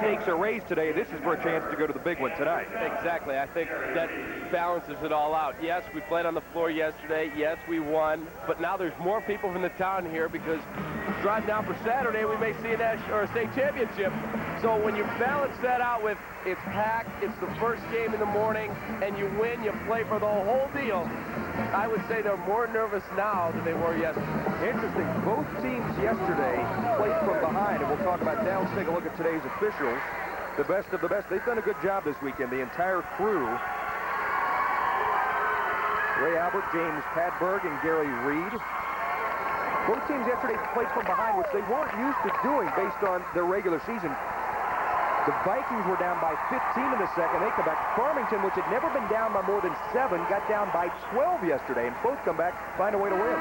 stakes are raised today, this is for a chance to go to the big one tonight. Exactly. I think that balances it all out. Yes, we played on the floor yesterday. Yes, we won. But now there's more people from the town here because drive down for Saturday, we may see a state championship. So when you balance that out with it's packed, it's the first game in the morning, and you win, you play for the whole deal, I would say they're more nervous now than they were yesterday. Interesting. Both teams yesterday played from behind, and we'll talk about now. Let's take a look at today's officials. The best of the best. They've done a good job this weekend, the entire crew. Ray Albert, James Padberg, and Gary Reed. Both teams yesterday played from behind, which they weren't used to doing based on their regular season. The Vikings were down by 15 in the second. They come back. Farmington, which had never been down by more than 7, got down by 12 yesterday, and both come back, find a way to win.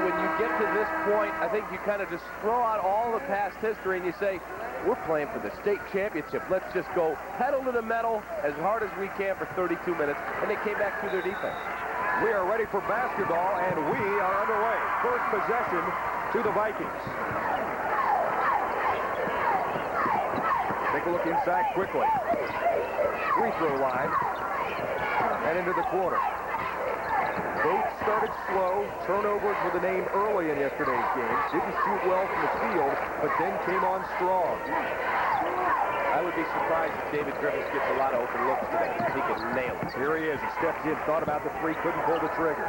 When you get to this point, I think you kind of just throw out all the past history and you say, we're playing for the state championship. Let's just go pedal to the metal as hard as we can for 32 minutes, and they came back through their defense. We are ready for basketball, and we are underway. First possession to the Vikings. Take a look inside quickly. Free throw line. And into the corner. Both started slow. Turnovers were the name early in yesterday's game. Didn't shoot well from the field, but then came on strong. I would be surprised if David Griffiths gets a lot of open looks today. He can nail it. Here he is. He steps in, thought about the three, couldn't pull the trigger.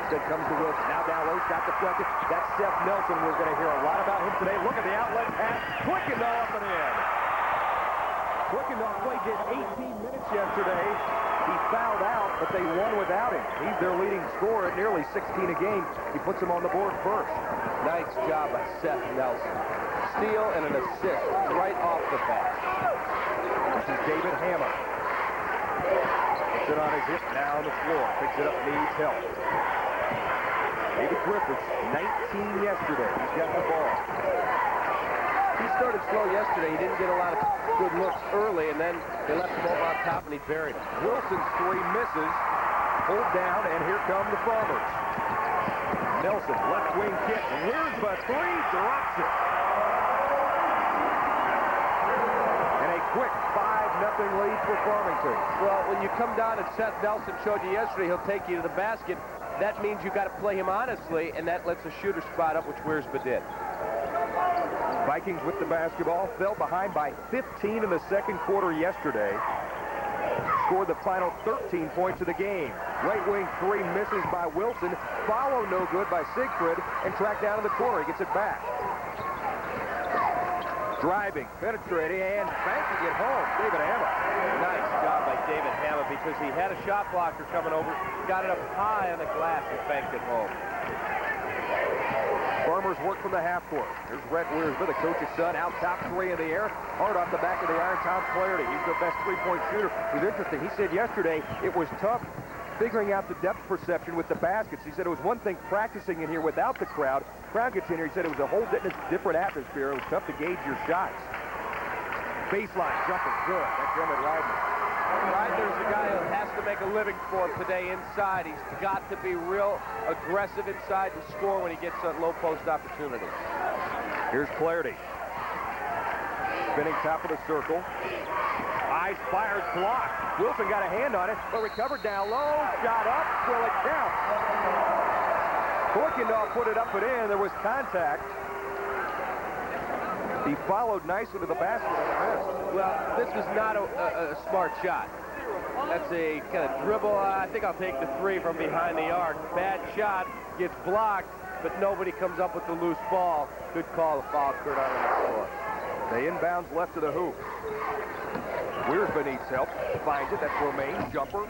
Instead comes to Wilson. Now down low, shot deflected. That's Seth Nelson. We're going to hear a lot about him today. Look at the outlet pass. Quickendall up and in. Quickendall played just 18 minutes yesterday. He fouled out, but they won without him. He's their leading scorer at nearly 16 a game. He puts them on the board first. Nice job by Seth Nelson. Steal and an assist right off the bat. This is David Hammer. Puts it on his hip, now on the floor. Picks it up, needs help. David Griffiths, 19 yesterday. He's got the ball. He started slow yesterday. He didn't get a lot of good looks early, and then they left him over on top, and he buried him. Wilson's three misses. Pulled down, and here come the Farmers. Nelson, left wing kick. Here's the three, drops it. And a quick 5-0 lead for Farmington. Well, when you come down and Seth Nelson showed you yesterday, he'll take you to the basket. That means you got to play him honestly, and that lets a shooter spot up, which Wiersbe did. Vikings with the basketball, fell behind by 15 in the second quarter yesterday. Scored the final 13 points of the game. Right wing three misses by Wilson. Follow no good by Siegfried, and tracked down in the corner. He gets it back. Driving, penetrating, and banking it home. David Hammer. Nice job by David Hammer because he had a shot blocker coming over, got it up high on the glass and banked it home. Farmers work from the half court. Here's Rhett Wiersbe, the coach's son, out top three in the air. Hard off the back of the iron, Tom Flaherty. He's the best three-point shooter. It was interesting. He said yesterday it was tough figuring out the depth perception with the baskets. He said it was one thing practicing in here without the crowd. Crowd gets in here. He said it was a whole different atmosphere. It was tough to gauge your shots. Baseline jumper, good. That's Emmett Reidner. Reidner's the guy who has to make a living for him today inside. He's got to be real aggressive inside and score when he gets a low post opportunity. Here's Flaherty. Spinning top of the circle. Eyes fires, blocked. Wilson got a hand on it, but recovered down low. Shot up. Will it count? Kuykendall put it up and in. There was contact. He followed nicely to the basket and missed. Well, this was not a smart shot. That's a kind of dribble. I think I'll take the three from behind the arc. Bad shot, gets blocked, but nobody comes up with the loose ball. Good call, the foul occurred out on the floor. They inbounds left of the hoop. Wiersbe needs help. Finds it. That's Romaine. Jumper.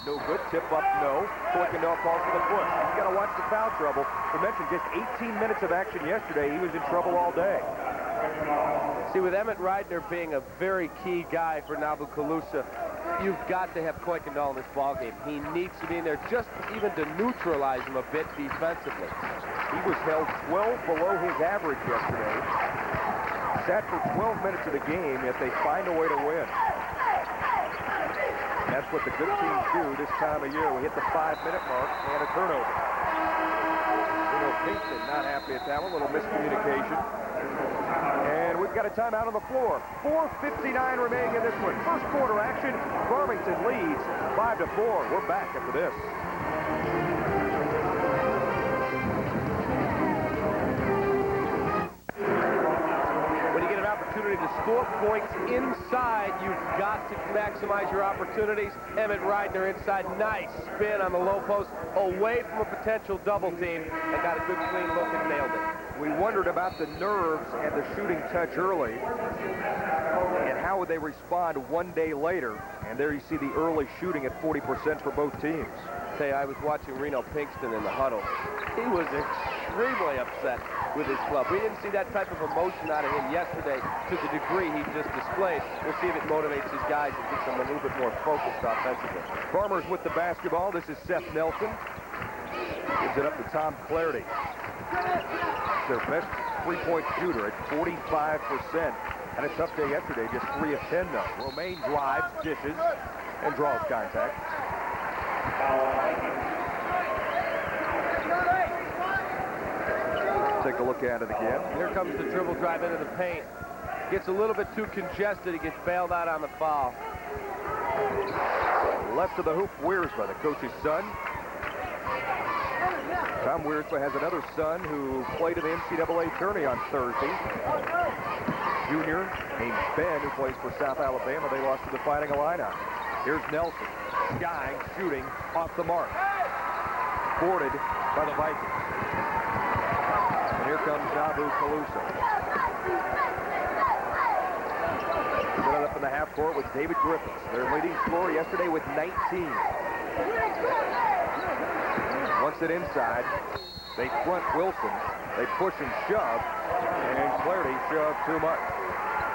No good. Tip up, no. Kuykendall calls for the push. He's got to watch the foul trouble. We mentioned just 18 minutes of action yesterday. He was in trouble all day. See, with Emmett Reidner being a very key guy for Nauvoo Colusa, you've got to have Kuykendall in this ballgame. He needs to be in there just even to neutralize him a bit defensively. He was held 12 below his average yesterday. Sat for 12 minutes of the game, yet they find a way to win. And that's what the good teams do this time of year. We hit the 5-minute mark and a turnover. Kingston not happy at that one. A little miscommunication. And we've got a timeout on the floor. 4:59 remaining in this one. First quarter action. Farmington leads 5-4. We're back after this. When you get an opportunity to score points inside, you've got to maximize your opportunities. Emmett Reidner inside. Nice spin on the low post away from a potential double team. And got a good clean look and nailed it. We wondered about the nerves and the shooting touch early, and how would they respond one day later. And there you see the early shooting at 40% for both teams. Say, I was watching Reno Pinkston in the huddle. He was extremely upset with his club. We didn't see that type of emotion out of him yesterday to the degree he just displayed. We'll see if it motivates his guys and gets them a little bit more focused offensively. Farmers with the basketball. This is Seth Nelson. Gives it up to Tom Clarity. Their best three-point shooter at 45%. And a tough day yesterday, just 3 of 10 though. Romaine drives, dishes, and draws contact. Take a look at it again. Here comes the dribble drive into the paint. Gets a little bit too congested. He gets bailed out on the foul. Left of the hoop, Wiersma, the coach's son. Tom Wiersma has another son who played in the NCAA tourney on Thursday. Junior named Ben, who plays for South Alabama. They lost to the Fighting Illini. Here's Nelson. Sky shooting off the mark. Boarded by the Vikings. And here comes Nauvoo Colusa. Set it up in the half court with David Griffiths. Their leading scorer yesterday with 19. Once it inside, they front Wilson. They push and shove, and Clarity shoved too much.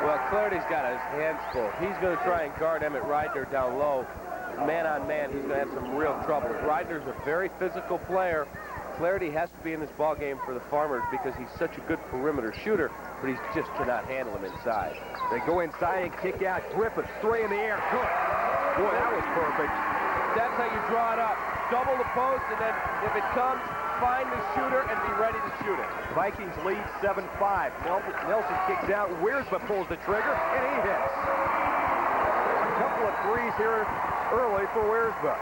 Well, Clarity's got his hands full. He's going to try and guard Emmett Reidner down low. Man on man, he's going to have some real trouble. Reidner's a very physical player. Clarity has to be in this ball game for the Farmers because he's such a good perimeter shooter, but he just cannot handle him inside. They go inside and kick out. Griffiths, 3 in the air. Good. Boy, that was perfect. That's how you draw it up. Double the post, and then if it comes, find the shooter and be ready to shoot it. Vikings lead 7-5. Nelson kicks out. Wiersma pulls the trigger, and he hits. A couple of threes here early for Wiersma.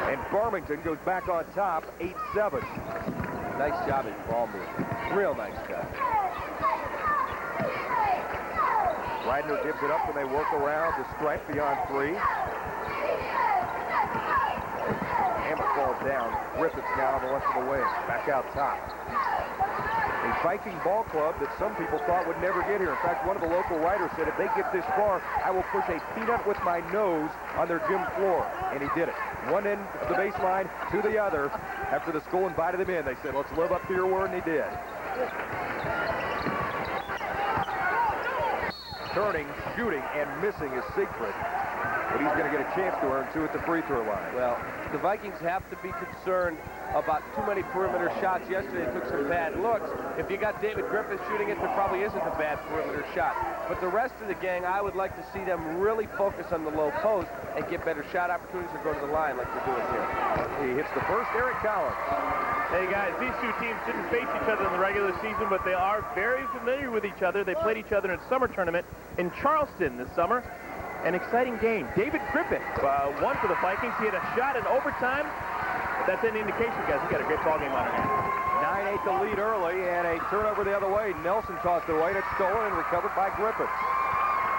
And Farmington goes back on top, 8-7. Nice job in ball movement. Real nice job. Reidner gives it up, and they work around the stripe beyond 3. Hammett falls down. Griffiths now on the left of the wing. Back out top. A Viking ball club that some people thought would never get here. In fact, one of the local writers said, if they get this far, I will push a peanut with my nose on their gym floor. And he did it. One end of the baseline to the other. After the school invited him in, they said, let's live up to your word, and he did. Turning, shooting, and missing is Siegfried. But he's going to get a chance to earn 2 at the free throw line. Well, the Vikings have to be concerned about too many perimeter shots. Yesterday they took some bad looks. If you got David Griffiths shooting it, there probably isn't a bad perimeter shot. But the rest of the gang, I would like to see them really focus on the low post and get better shot opportunities or go to the line like they're doing here. He hits the first, Eric Collins. Hey guys, these two teams didn't face each other in the regular season, but they are very familiar with each other. They played each other in a summer tournament in Charleston this summer. An exciting game. David Griffith won for the Vikings. He had a shot in overtime. But that's an indication, guys. We got a great ball game on our hands. 9-8 the lead early, and a turnover the other way. Nelson tossed it away, and it's stolen and recovered by Griffiths.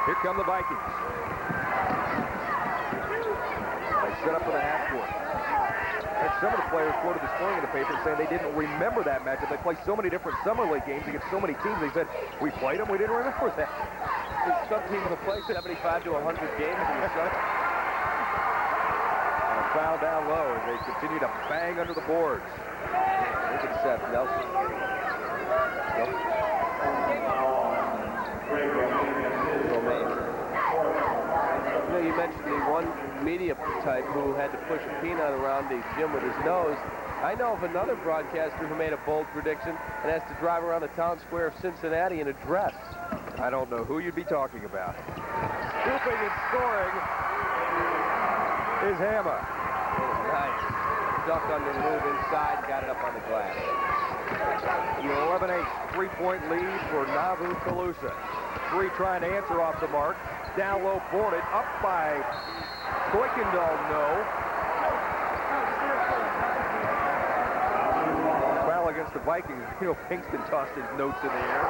Here come the Vikings. They set up for the half court. And some of the players quoted this morning in the paper saying they didn't remember that matchup. They play so many different summer league games against so many teams. They said, we played them, we didn't remember that. Some teams will play 75 to 100 games in the summer. And a foul down low as they continue to bang under the boards. Look at Seth Nelson. You know, you mentioned the one media type who had to push a peanut around the gym with his nose. I know of another broadcaster who made a bold prediction and has to drive around the town square of Cincinnati in a dress. I don't know who you'd be talking about. Scooping and scoring is Hammer. Nice. stuck on the move inside and got it up on the glass. The 11-8 3-point lead for Nauvoo Colusa. 3 trying to answer off the mark. Down low, boarded, up by Kuykendall, no. Foul against the Vikings. Pinkston tossed his notes in the air.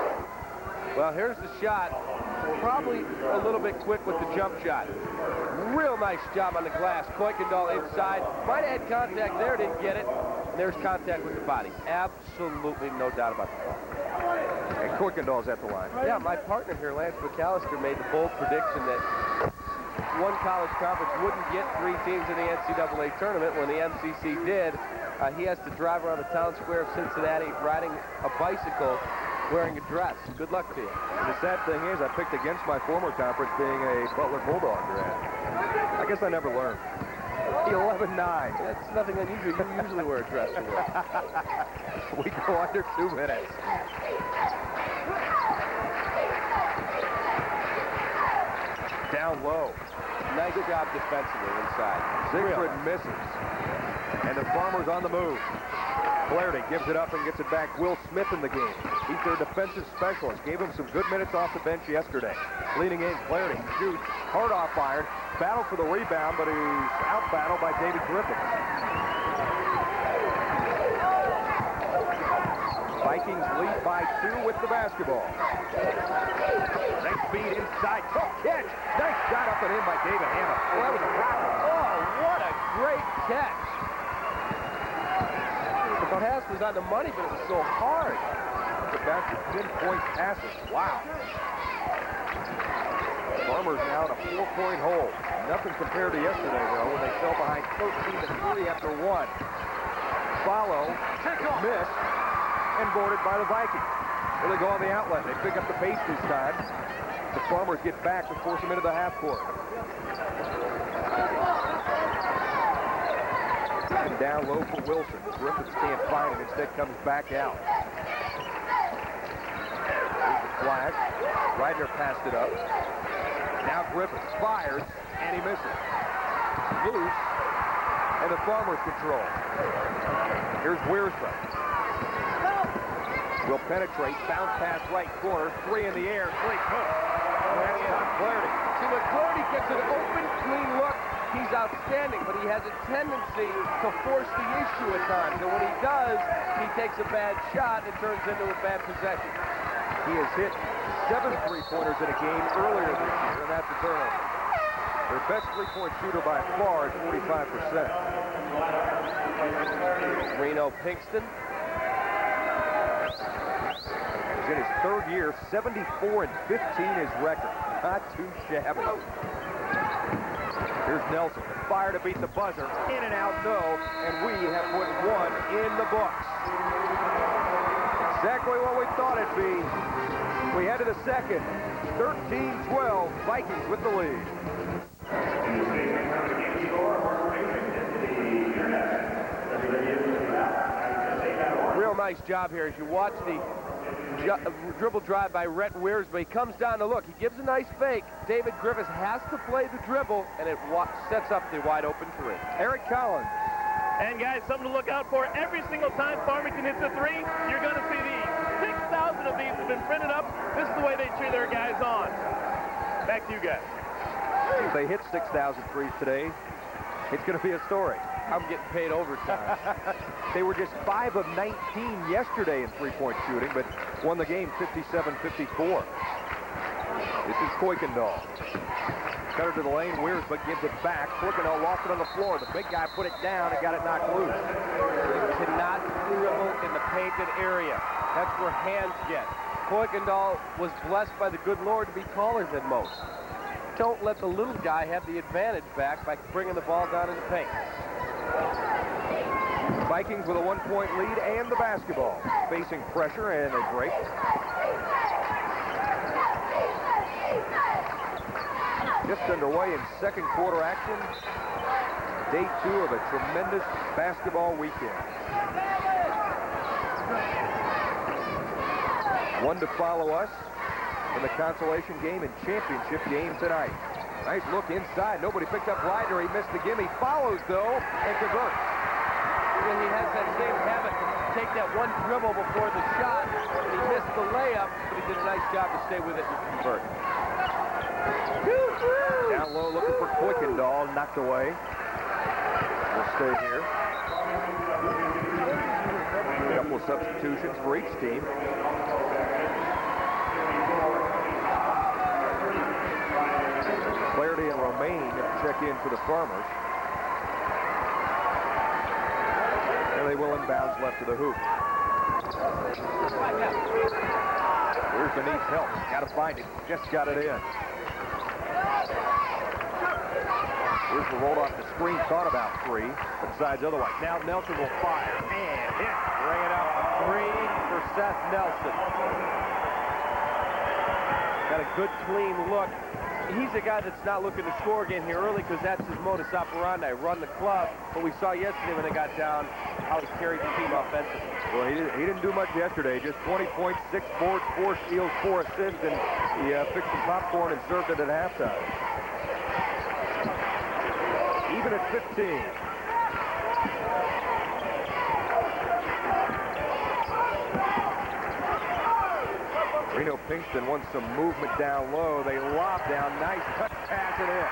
Well, here's the shot. Probably a little bit quick with the jump shot. Real nice job on the glass. Kuykendall inside. Might have had contact there, didn't get it. And there's contact with the body. Absolutely no doubt about that. And Kuykendall's at the line. Yeah, my partner here, Lance McAllister, made the bold prediction that one college conference wouldn't get 3 teams in the NCAA tournament. When the MCC did, he has to drive around the town square of Cincinnati riding a bicycle wearing a dress. Good luck to you. And the sad thing is, I picked against my former conference being a Butler Bulldog grad. I guess I never learned. 11-9. That's nothing unusual. You usually wear a dress to work. We go under 2 minutes. Down low. Nice job defensively inside. Siegfried misses. And the Farmers on the move. Flaherty gives it up and gets it back. Will Smith in the game. He's their defensive specialist. Gave him some good minutes off the bench yesterday. Leaning in, Flaherty shoots. Hard off iron. Battle for the rebound, but he's out-battled by David Griffith. Vikings lead by 2 with the basketball. Nice feed inside. Tough catch. Nice shot up and in by David Hammer. Oh, that was a foul. Oh, what a great catch. The pass was on the money, but it was so hard. The back to pinpoint passes. Wow. Farmers now in a 4-point hole. Nothing compared to yesterday, though, when they fell behind 13-3 after 1. Follow, miss, and boarded by the Vikings. Here they go on the outlet. They pick up the pace this time. The Farmers get back to force them into the half court. And down low for Wilson. Griffiths can't find him. Instead comes back out. Here's the flash. Reidner passed it up. Now Griffiths fires, and he misses. Loose, and the Farmers control. Here's Wiersma. Will penetrate, bounce pass right corner, 3 in the air, 3 good. That's not Flaherty. See, when Flaherty gets an open, clean look, he's outstanding, but he has a tendency to force the issue at times. And when he does, he takes a bad shot and it turns into a bad possession. He has hit 7 3-pointers in a game earlier this year, and that's a turnover. Their best 3-point shooter by far is 45%. Reno Pinkston. He's in his 3rd year, 74-15 his record. Not too shabby. Here's Nelson. Fire to beat the buzzer. In and out, no. And we have put 1 in the books. Exactly what we thought it'd be. We head to the second. 13-12. Vikings with the lead. Real nice job here as you watch the dribble drive by Rhett Wiersma. He comes down to look. He gives a nice fake. David Griffiths has to play the dribble, and it sets up the wide open 3. Eric Collins. And guys, something to look out for. Every single time Farmington hits a 3, you're going to see these. 6,000 of these have been printed up. This is the way they cheer their guys on. Back to you guys. If they hit 6,000 threes today, it's going to be a story. I'm getting paid overtime. They were just 5 of 19 yesterday in 3-point shooting, but won the game 57-54. This is Kuykendall. Cutter to the lane, Wiersma gives it back. Kuykendall lost it on the floor. The big guy put it down and got it knocked loose. You cannot dribble in the painted area. That's where hands get. Kuykendall was blessed by the good Lord to be taller than most. Don't let the little guy have the advantage back by bringing the ball down in the paint. Vikings with a 1-point lead and the basketball. Facing pressure and a break. Just underway in second quarter action. Day 2 of a tremendous basketball weekend. 1 to follow us in the consolation game and championship game tonight. Nice look inside. Nobody picked up Reidner. He missed the gimme. Follows, though, and converts. yesterday he has that same habit to take that one dribble before the shot, and he missed the layup, but he did a nice job to stay with it and convert. Down low looking for Kuykendall, knocked away. We'll stay here. A couple of substitutions for each team. Clarity and Romaine check in for the Farmers. And they will inbounds left to the hoop. Here's the needs help. Got to find it. Just got it in. Here's the roll off the screen. Thought about three, but decides otherwise. Now Nelson will fire. And hit. Bring it up. Three for Seth Nelson. Got a good, clean look. He's a guy that's not looking to score again here early because that's his modus operandi, run the club. But we saw yesterday when they got down how he carried the team offensively. Well, he didn't do much yesterday. Just 20 points, 6 boards, 4 steals, 4 assists, and he fixed some popcorn and served it at halftime. Even at 15. Reno Pinkston wants some movement down low. They lob down. Nice touch pass and in.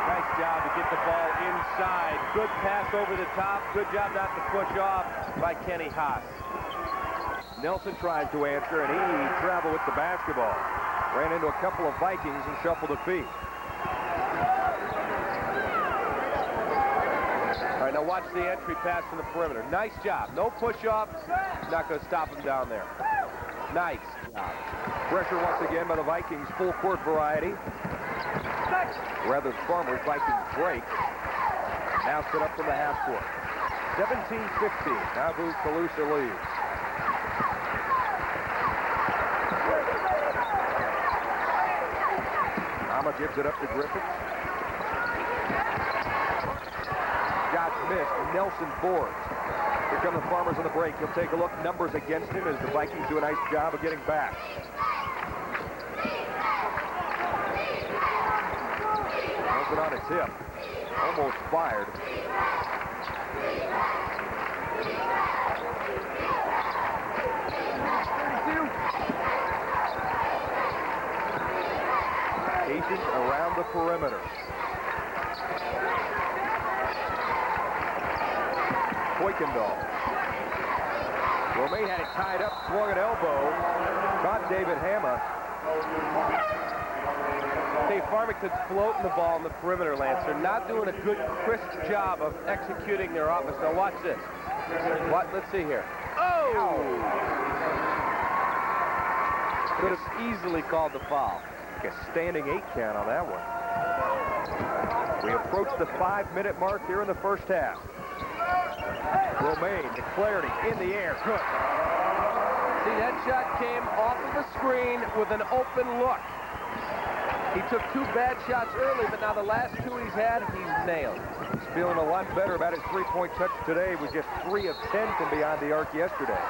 Nice job to get the ball inside. Good pass over the top. Good job not to push off by Kenny Haas. Nelson tries to answer, and he traveled with the basketball. Ran into a couple of Vikings and shuffled the feet. All right, now watch the entry pass from the perimeter. Nice job. No push-off. Not going to stop him down there. Nice job. Pressure once again by the Vikings, full court variety. Rather than Farmers, Vikings break. Now set up from the half court. 17-15. Nauvoo Colusa leads. Nama gives it up to Griffiths. Shot missed. Nelson boards. Here come the Farmers on the break. He'll take a look. Numbers against him as the Vikings do a nice job of getting back. Nelson on his hip. Almost fired. Patient around the perimeter. Kuykendall. Romaine had it tied up, swung an elbow, caught David Hama. Dave Farmington's floating the ball in the perimeter, Lance. They're not doing a good, crisp job of executing their offense. Now watch this. Let's see here. Oh! Could have easily called the foul. A standing 8 count on that one. We approach the 5-minute mark here in the first half. Romaine, to Clarity, in the air, good. See, that shot came off of the screen with an open look. He took 2 bad shots early, but now the last 2 he's had, he's nailed. He's feeling a lot better about his three-point touch today. With just 3 of 10 from beyond the arc yesterday.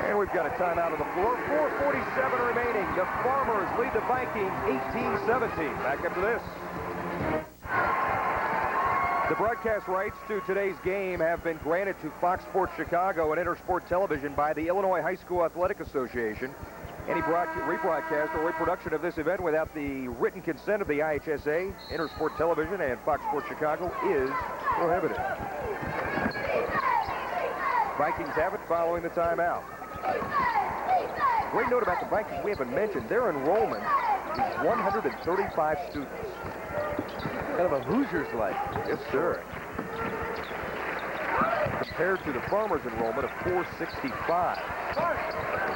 And we've got a timeout on the floor. 4:47 remaining. The Farmers lead the Vikings 18-17. Back after this. The broadcast rights to today's game have been granted to Fox Sports Chicago and Intersport Television by the Illinois High School Athletic Association. Any rebroadcast or reproduction of this event without the written consent of the IHSA, Intersport Television, and Fox Sports Chicago is prohibited. Vikings have it following the timeout. Great note about the Vikings we haven't mentioned, their enrollment is 135 students. Kind of a Hoosiers like. Yes, sir. Compared to the Farmers enrollment of 465.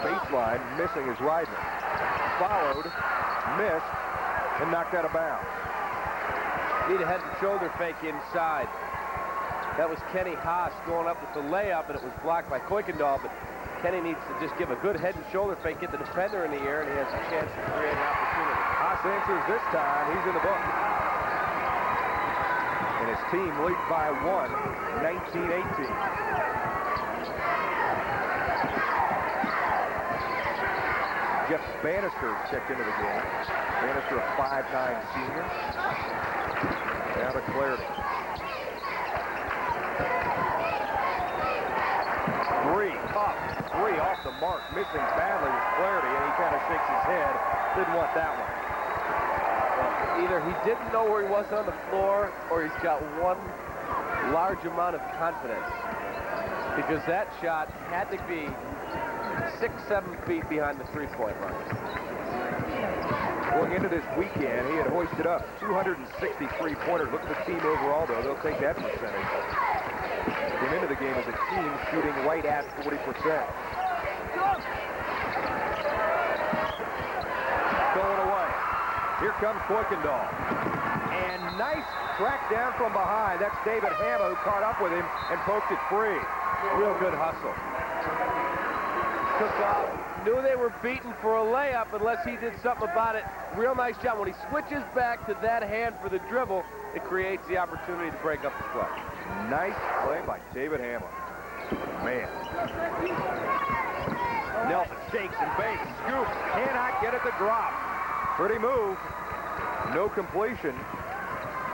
Baseline missing is Reidman. Followed, missed, and knocked out of bounds. Need a head and shoulder fake inside. That was Kenny Haas going up with the layup, and it was blocked by Kuykendall, but Kenny needs to just give a good head and shoulder fake, get the defender in the air, and he has a chance to create an opportunity. Haas answers this time. He's in the book. And his team leads by 1, 19-18. Jeff Bannister checked into the game. Bannister, a 5'9" senior. Now to Clarity. Three off the mark. Missing badly with Clarity, and he kind of shakes his head. Didn't want that one. Either he didn't know where he was on the floor, or he's got one large amount of confidence. Because that shot had to be 6-7 feet behind the three-point line. Going into this weekend, he had hoisted up 263 pointers. Look at the team overall, though. They'll take that percentage. Came into the game as a team shooting right at 40%. Stolen away. Here comes Kuykendall. And nice track down from behind. That's David Hamma who caught up with him and poked it free. Real good hustle. Took off. Knew they were beaten for a layup unless he did something about it. Real nice job. When he switches back to that hand for the dribble, it creates the opportunity to break up the play. Nice play by David Hamma. Man. Nelson shakes and bakes. Scoops. Cannot get it to drop. Pretty move. No completion.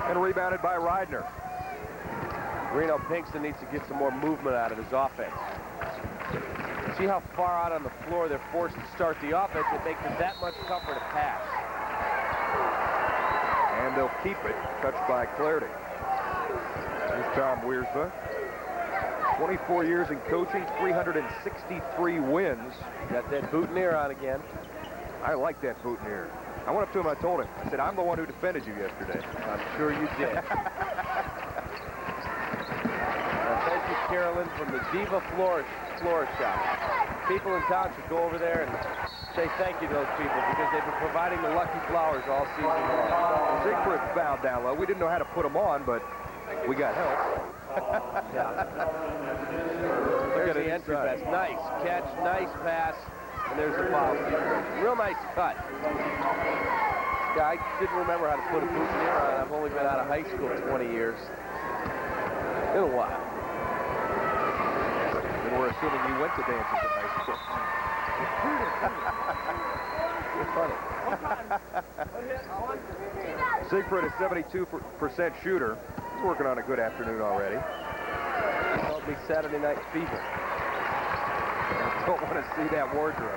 And rebounded by Reidner. Reno Pinkston needs to get some more movement out of his offense. See how far out on the floor they're forced to start the offense. It makes it that much tougher to pass. And they'll keep it. Touched by Clarity. Here's Tom Wiersbe. 24 years in coaching, 363 wins. Got that boutonniere on again. I like that boutonniere. I went up to him, I told him, I said, I'm the one who defended you yesterday. I'm sure you did. Thank you, Carolyn, from the Diva Floor Shop. People in town should go over there and say thank you to those people because they've been providing the lucky flowers all season long. Siegfried fouled down low. We didn't know how to put them on, but we got help. There's the entry pass. Nice catch, nice pass, and there's the foul. Real nice cut. Yeah, I didn't remember how to put a boutonniere on. I've only been out of high school 20 years. In a while. And we're assuming you went to dances in high school. You're funny. Siegfried is 72% shooter. He's working on a good afternoon already. It'll be Saturday Night Fever. I don't want to see that wardrobe.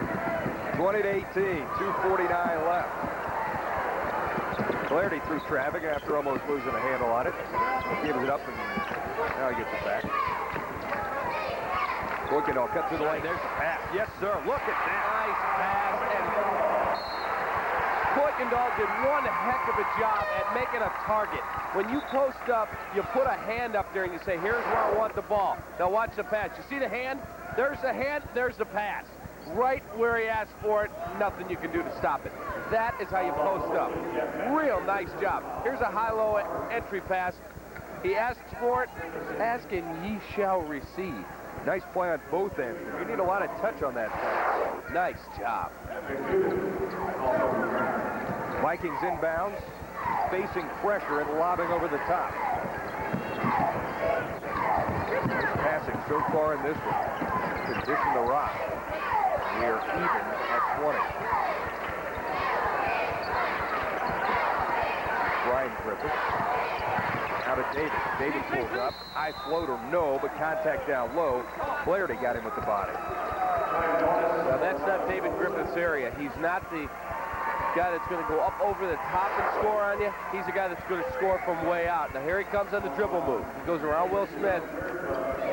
20-18, 2:49 left. Clarity through traffic after almost losing a handle on it. Gives it up and now he gets it back. Kuykendall cut through the lane. There's the pass. Yes, sir. Look at that. Nice pass. And Kuykendall did one heck of a job at making a target. When you post up, you put a hand up there and you say, here's where I want the ball. Now watch the pass. You see the hand? There's the hand. There's the pass. Right where he asked for it. Nothing you can do to stop it. That is how you post up. Real nice job. Here's a high-low entry pass. He asks for it. Ask and ye shall receive. Nice play on both ends. You need a lot of touch on that pass. Nice job. Vikings inbounds, facing pressure and lobbing over the top. Passing so far in this one. Condition the rock. We are even at 20. Brian Griffith. Out to David. David pulls up. High floater, no, but contact down low. Clarity got him with the body. Now that's not David Griffith's area. He's not the guy that's going to go up over the top and score on you. He's the guy that's going to score from way out. Now here he comes on the dribble move. He goes around Will Smith,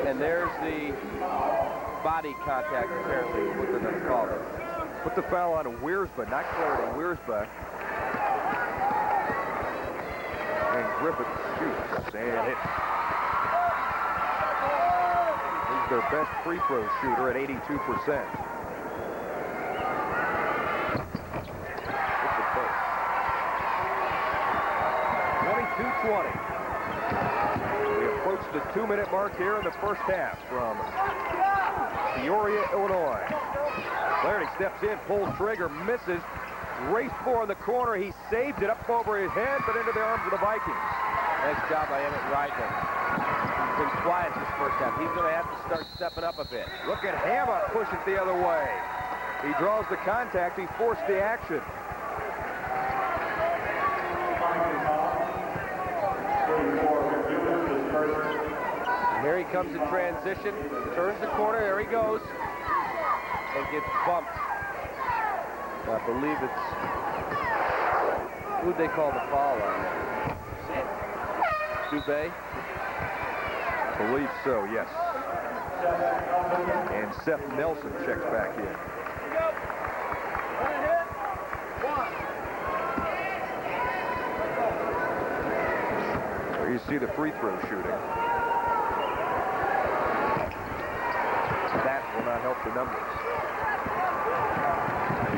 and there's the body contact, apparently, what they're going to call it. Put the foul on Wiersbe, not Clarity. Wiersbe. And Griffith shoots and hits. He's their best free throw shooter at 82%. 22-20. We approach the 2-minute mark here in the first half from Peoria, Illinois. Clarity steps in, pulls trigger, misses. Race for in the corner. He saved it up over his head, but into the arms of the Vikings. Nice job by Emmett Reidner. He's been quiet this first half. He's going to have to start stepping up a bit. Look at Hamma push it the other way. He draws the contact. He forced the action. Here he comes in transition, turns the corner, there he goes, and gets bumped. I believe it's, who'd they call the foul on? Dubé? Believe so, yes. And Seth Nelson checks back in. There you see the free throw shooting. That will not help the numbers.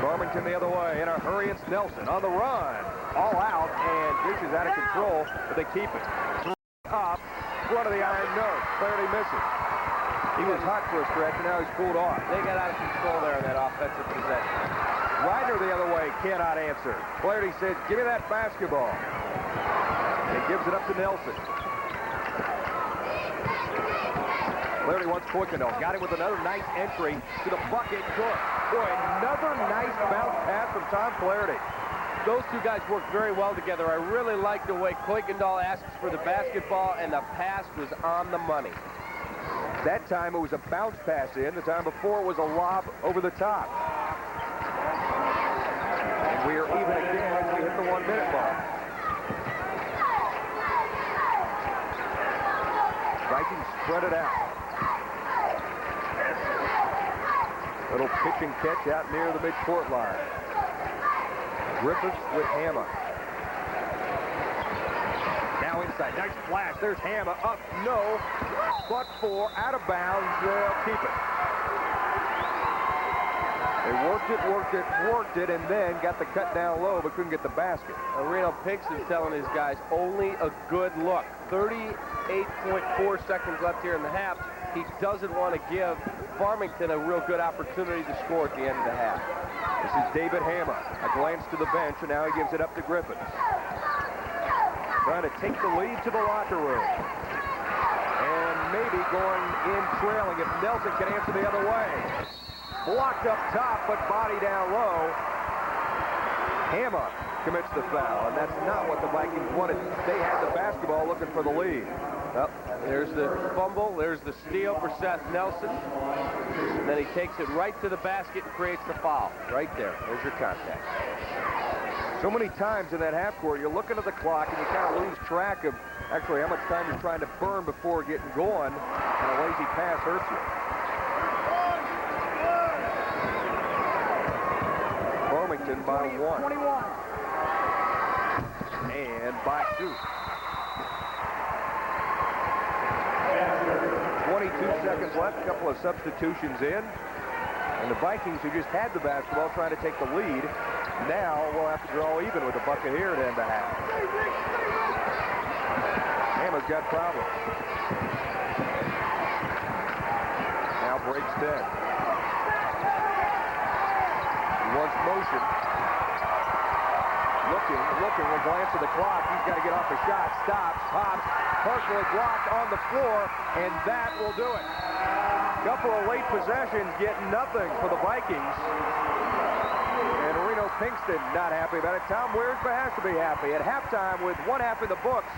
Farmington the other way. In a hurry, it's Nelson on the run. All out, and this is out of control, but they keep it. Up, front of the iron, no. Clarity misses. He was hot for a stretch, and now he's cooled off. They got out of control there in that offensive possession. Ryder the other way cannot answer. Flaherty says, give me that basketball. He gives it up to Nelson. Flaherty wants Quickendall. Got him with another nice entry to the bucket. Good. Boy, another nice bounce pass from Tom Flaherty. Those two guys work very well together. I really like the way Kuykendall asks for the basketball, and the pass was on the money. That time it was a bounce pass in. The time before it was a lob over the top. And we are even again as we hit the 1 minute mark. Vikings spread it out. Little pitch and catch out near the midcourt line. Griffiths with Hammer. Now inside, nice flash. There's Hammer up, no, but for out of bounds. They'll keep it. They worked it, and then got the cut down low, but couldn't get the basket. Reno Pinks is telling his guys only a good look. 38.4 seconds left here in the half. He doesn't want to give Farmington a real good opportunity to score at the end of the half. This is David Hammer. A glance to the bench, and now he gives it up to Griffiths. Trying to take the lead to the locker room. And maybe going in trailing if Nelson can answer the other way. Blocked up top, but body down low. Hammer commits the foul, and that's not what the Vikings wanted. They had the basketball looking for the lead. Well, there's the fumble, there's the steal for Seth Nelson. And then he takes it right to the basket and creates the foul. Right there, there's your contact. So many times in that half court, you're looking at the clock and you kind of lose track of actually how much time you're trying to burn before getting going, and a lazy pass hurts you. Farmington by 1. 21. And by 2. 22 seconds left, a couple of substitutions in. And the Vikings, who just had the basketball, trying to take the lead, now will have to draw even with a bucket here at end of half. Hammer's got problems. Now breaks 10. He wants motion. Looking, a glance at the clock. He's got to get off the shot. Stops, pops, partially blocked on the floor, and that will do it. Couple of late possessions get nothing for the Vikings. And Reno Pinkston not happy about it. Tom Wearsby has to be happy. At halftime, with one half in the books,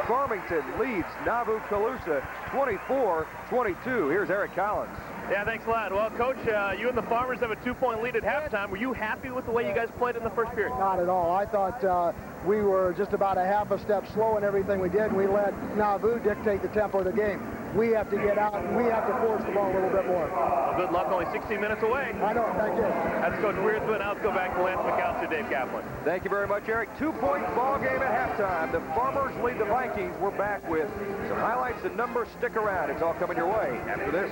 Farmington leads Nauvoo Colusa 24-22. Here's Eric Collins. Yeah, thanks a lot. Well, Coach, you and the Farmers have a 2-point lead at halftime. Were you happy with the way you guys played in the first period? Not at all. I thought we were just about a half a step slow in everything we did. We let Nauvoo dictate the tempo of the game. We have to get out, and we have to force the ball a little bit more. Well, good luck. Only 16 minutes away. I know. Thank you. That's Coach Wearsby. Now let's go back to Lance McAllister, Dave Kaplan. Thank you very much, Eric. 2-point ball game at halftime. The Farmers lead the Vikings. We're back with some highlights and numbers. Stick around. It's all coming your way after this.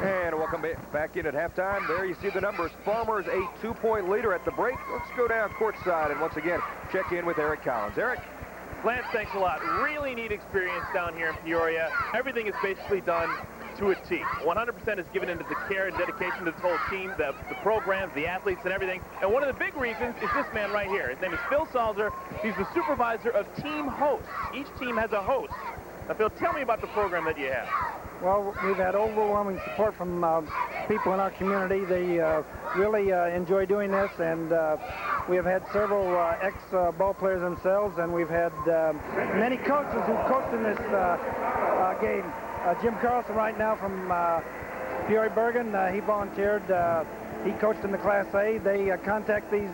And welcome back in at halftime. There you see the numbers. Farmers a 2-point leader at the break. Let's go down courtside and once again check in with Eric Collins. Eric? Lance, thanks a lot. Really neat experience down here in Peoria. Everything is basically done to a T. 100% is given into the care and dedication to this whole team, the programs, the athletes, and everything. And one of the big reasons is this man right here. His name is Phil Salzer. He's the supervisor of team hosts. Each team has a host. Now, Phil, tell me about the program that you have. Well, we've had overwhelming support from people in our community. They really enjoy doing this, and We have had several ex-ball players themselves, and we've had many coaches who coached in this game. Jim Carlson right now from Peoria Bergen, he volunteered. He coached in the Class A. They contact these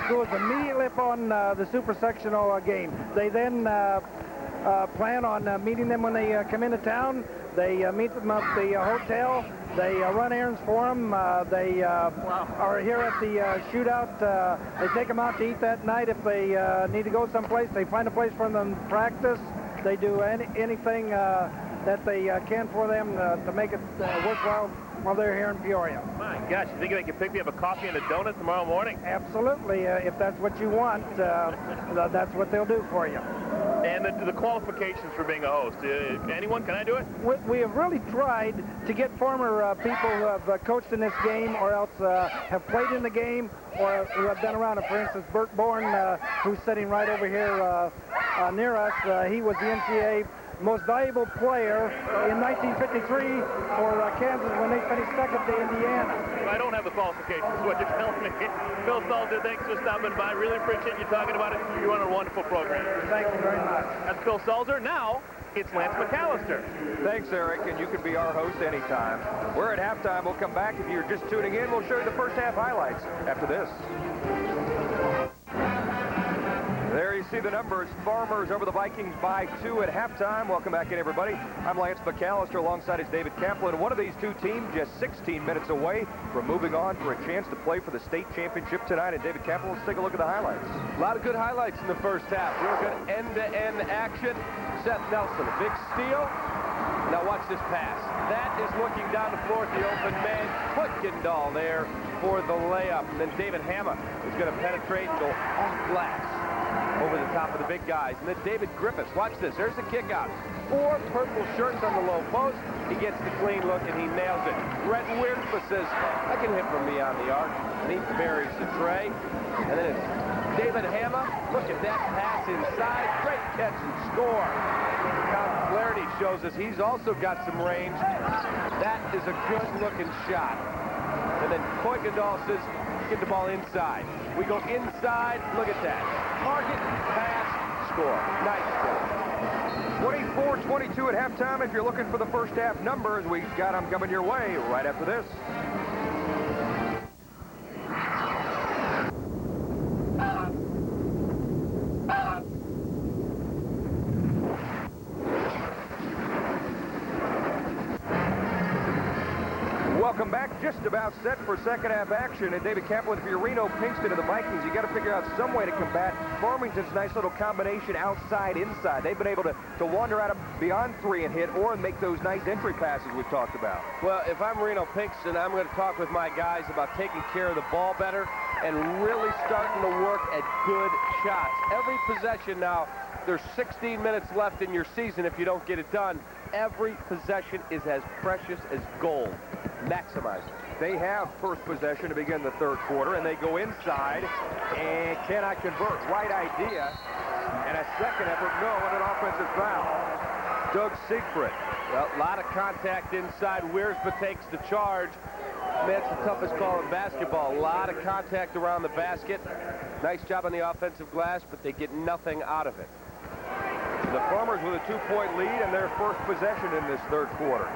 schools immediately upon the super sectional game. They then plan on meeting them when they come into town. They meet them at the hotel. They run errands for them. They are here at the shootout. They take them out to eat that night. If they need to go someplace, they find a place for them to practice. They do anything that they can for them to make it worthwhile while they're here in Peoria. My gosh, you think they can pick me up a coffee and a donut tomorrow morning? Absolutely. If that's what you want, that's what they'll do for you. And the qualifications for being a host. Anyone, can I do it? We have really tried to get former people who have coached in this game or else have played in the game or who have been around it. For instance, Bert Bourne, who's sitting right over here near us, he was the NCAA most valuable player in 1953 for Kansas when they finished second to Indiana. I don't have the qualifications, is what you're telling me. Phil Salzer, thanks for stopping by. Really appreciate you talking about it. You run a wonderful program. Thank you very much. That's Phil Salzer. Now, it's Lance McAllister. Thanks, Eric, and you can be our host anytime. We're at halftime. We'll come back. If you're just tuning in, we'll show you the first half highlights after this. There you see the numbers. Farmers over the Vikings by 2 at halftime. Welcome back in, everybody. I'm Lance McAllister. Alongside is David Kaplan. One of these two teams just 16 minutes away from moving on for a chance to play for the state championship tonight. And David Kaplan, let's take a look at the highlights. A lot of good highlights in the first half. Real good end-to-end action. Seth Nelson, a big steal. Now watch this pass. That is looking down the floor at the open man. Kuykendall there for the layup. And then David Hammer is going to penetrate and go off glass over the top of the big guys. And then David Griffiths, watch this. There's the kick out. 4 purple shirts on the low post. He gets the clean look and he nails it. Brett Wiersma says, I can hit from beyond the arc. And he buries the tray. And then it's David Hammer. Look at that pass inside. Great catch and score. Tom Flaherty shows us he's also got some range. That is a good-looking shot. And then Kuykendall says, get the ball inside. We go inside. Look at that. Target, pass, score. Nice job. 24-22 at halftime. If you're looking for the first half numbers, we've got them coming your way right after this. Welcome back. Just about set for second half action. And David Kaplan for your Reno Pinkston of the Vikings. You got to figure out some way to combat Farmington's nice little combination outside, inside. They've been able to wander out of beyond 3 and hit or make those nice entry passes we've talked about. Well, if I'm Reno Pinkston, I'm going to talk with my guys about taking care of the ball better and really starting to work at good shots. Every possession now, there's 16 minutes left in your season if you don't get it done. Every possession is as precious as gold. Maximize it. They have first possession to begin the third quarter, and they go inside and cannot convert. Right idea, and a second effort, no, and an offensive foul. Doug Siegfried. Well, a lot of contact inside. Wiersma takes the charge. That's the toughest call in basketball. A lot of contact around the basket. Nice job on the offensive glass, but they get nothing out of it. The Farmers with a 2-point lead and their first possession in this third quarter.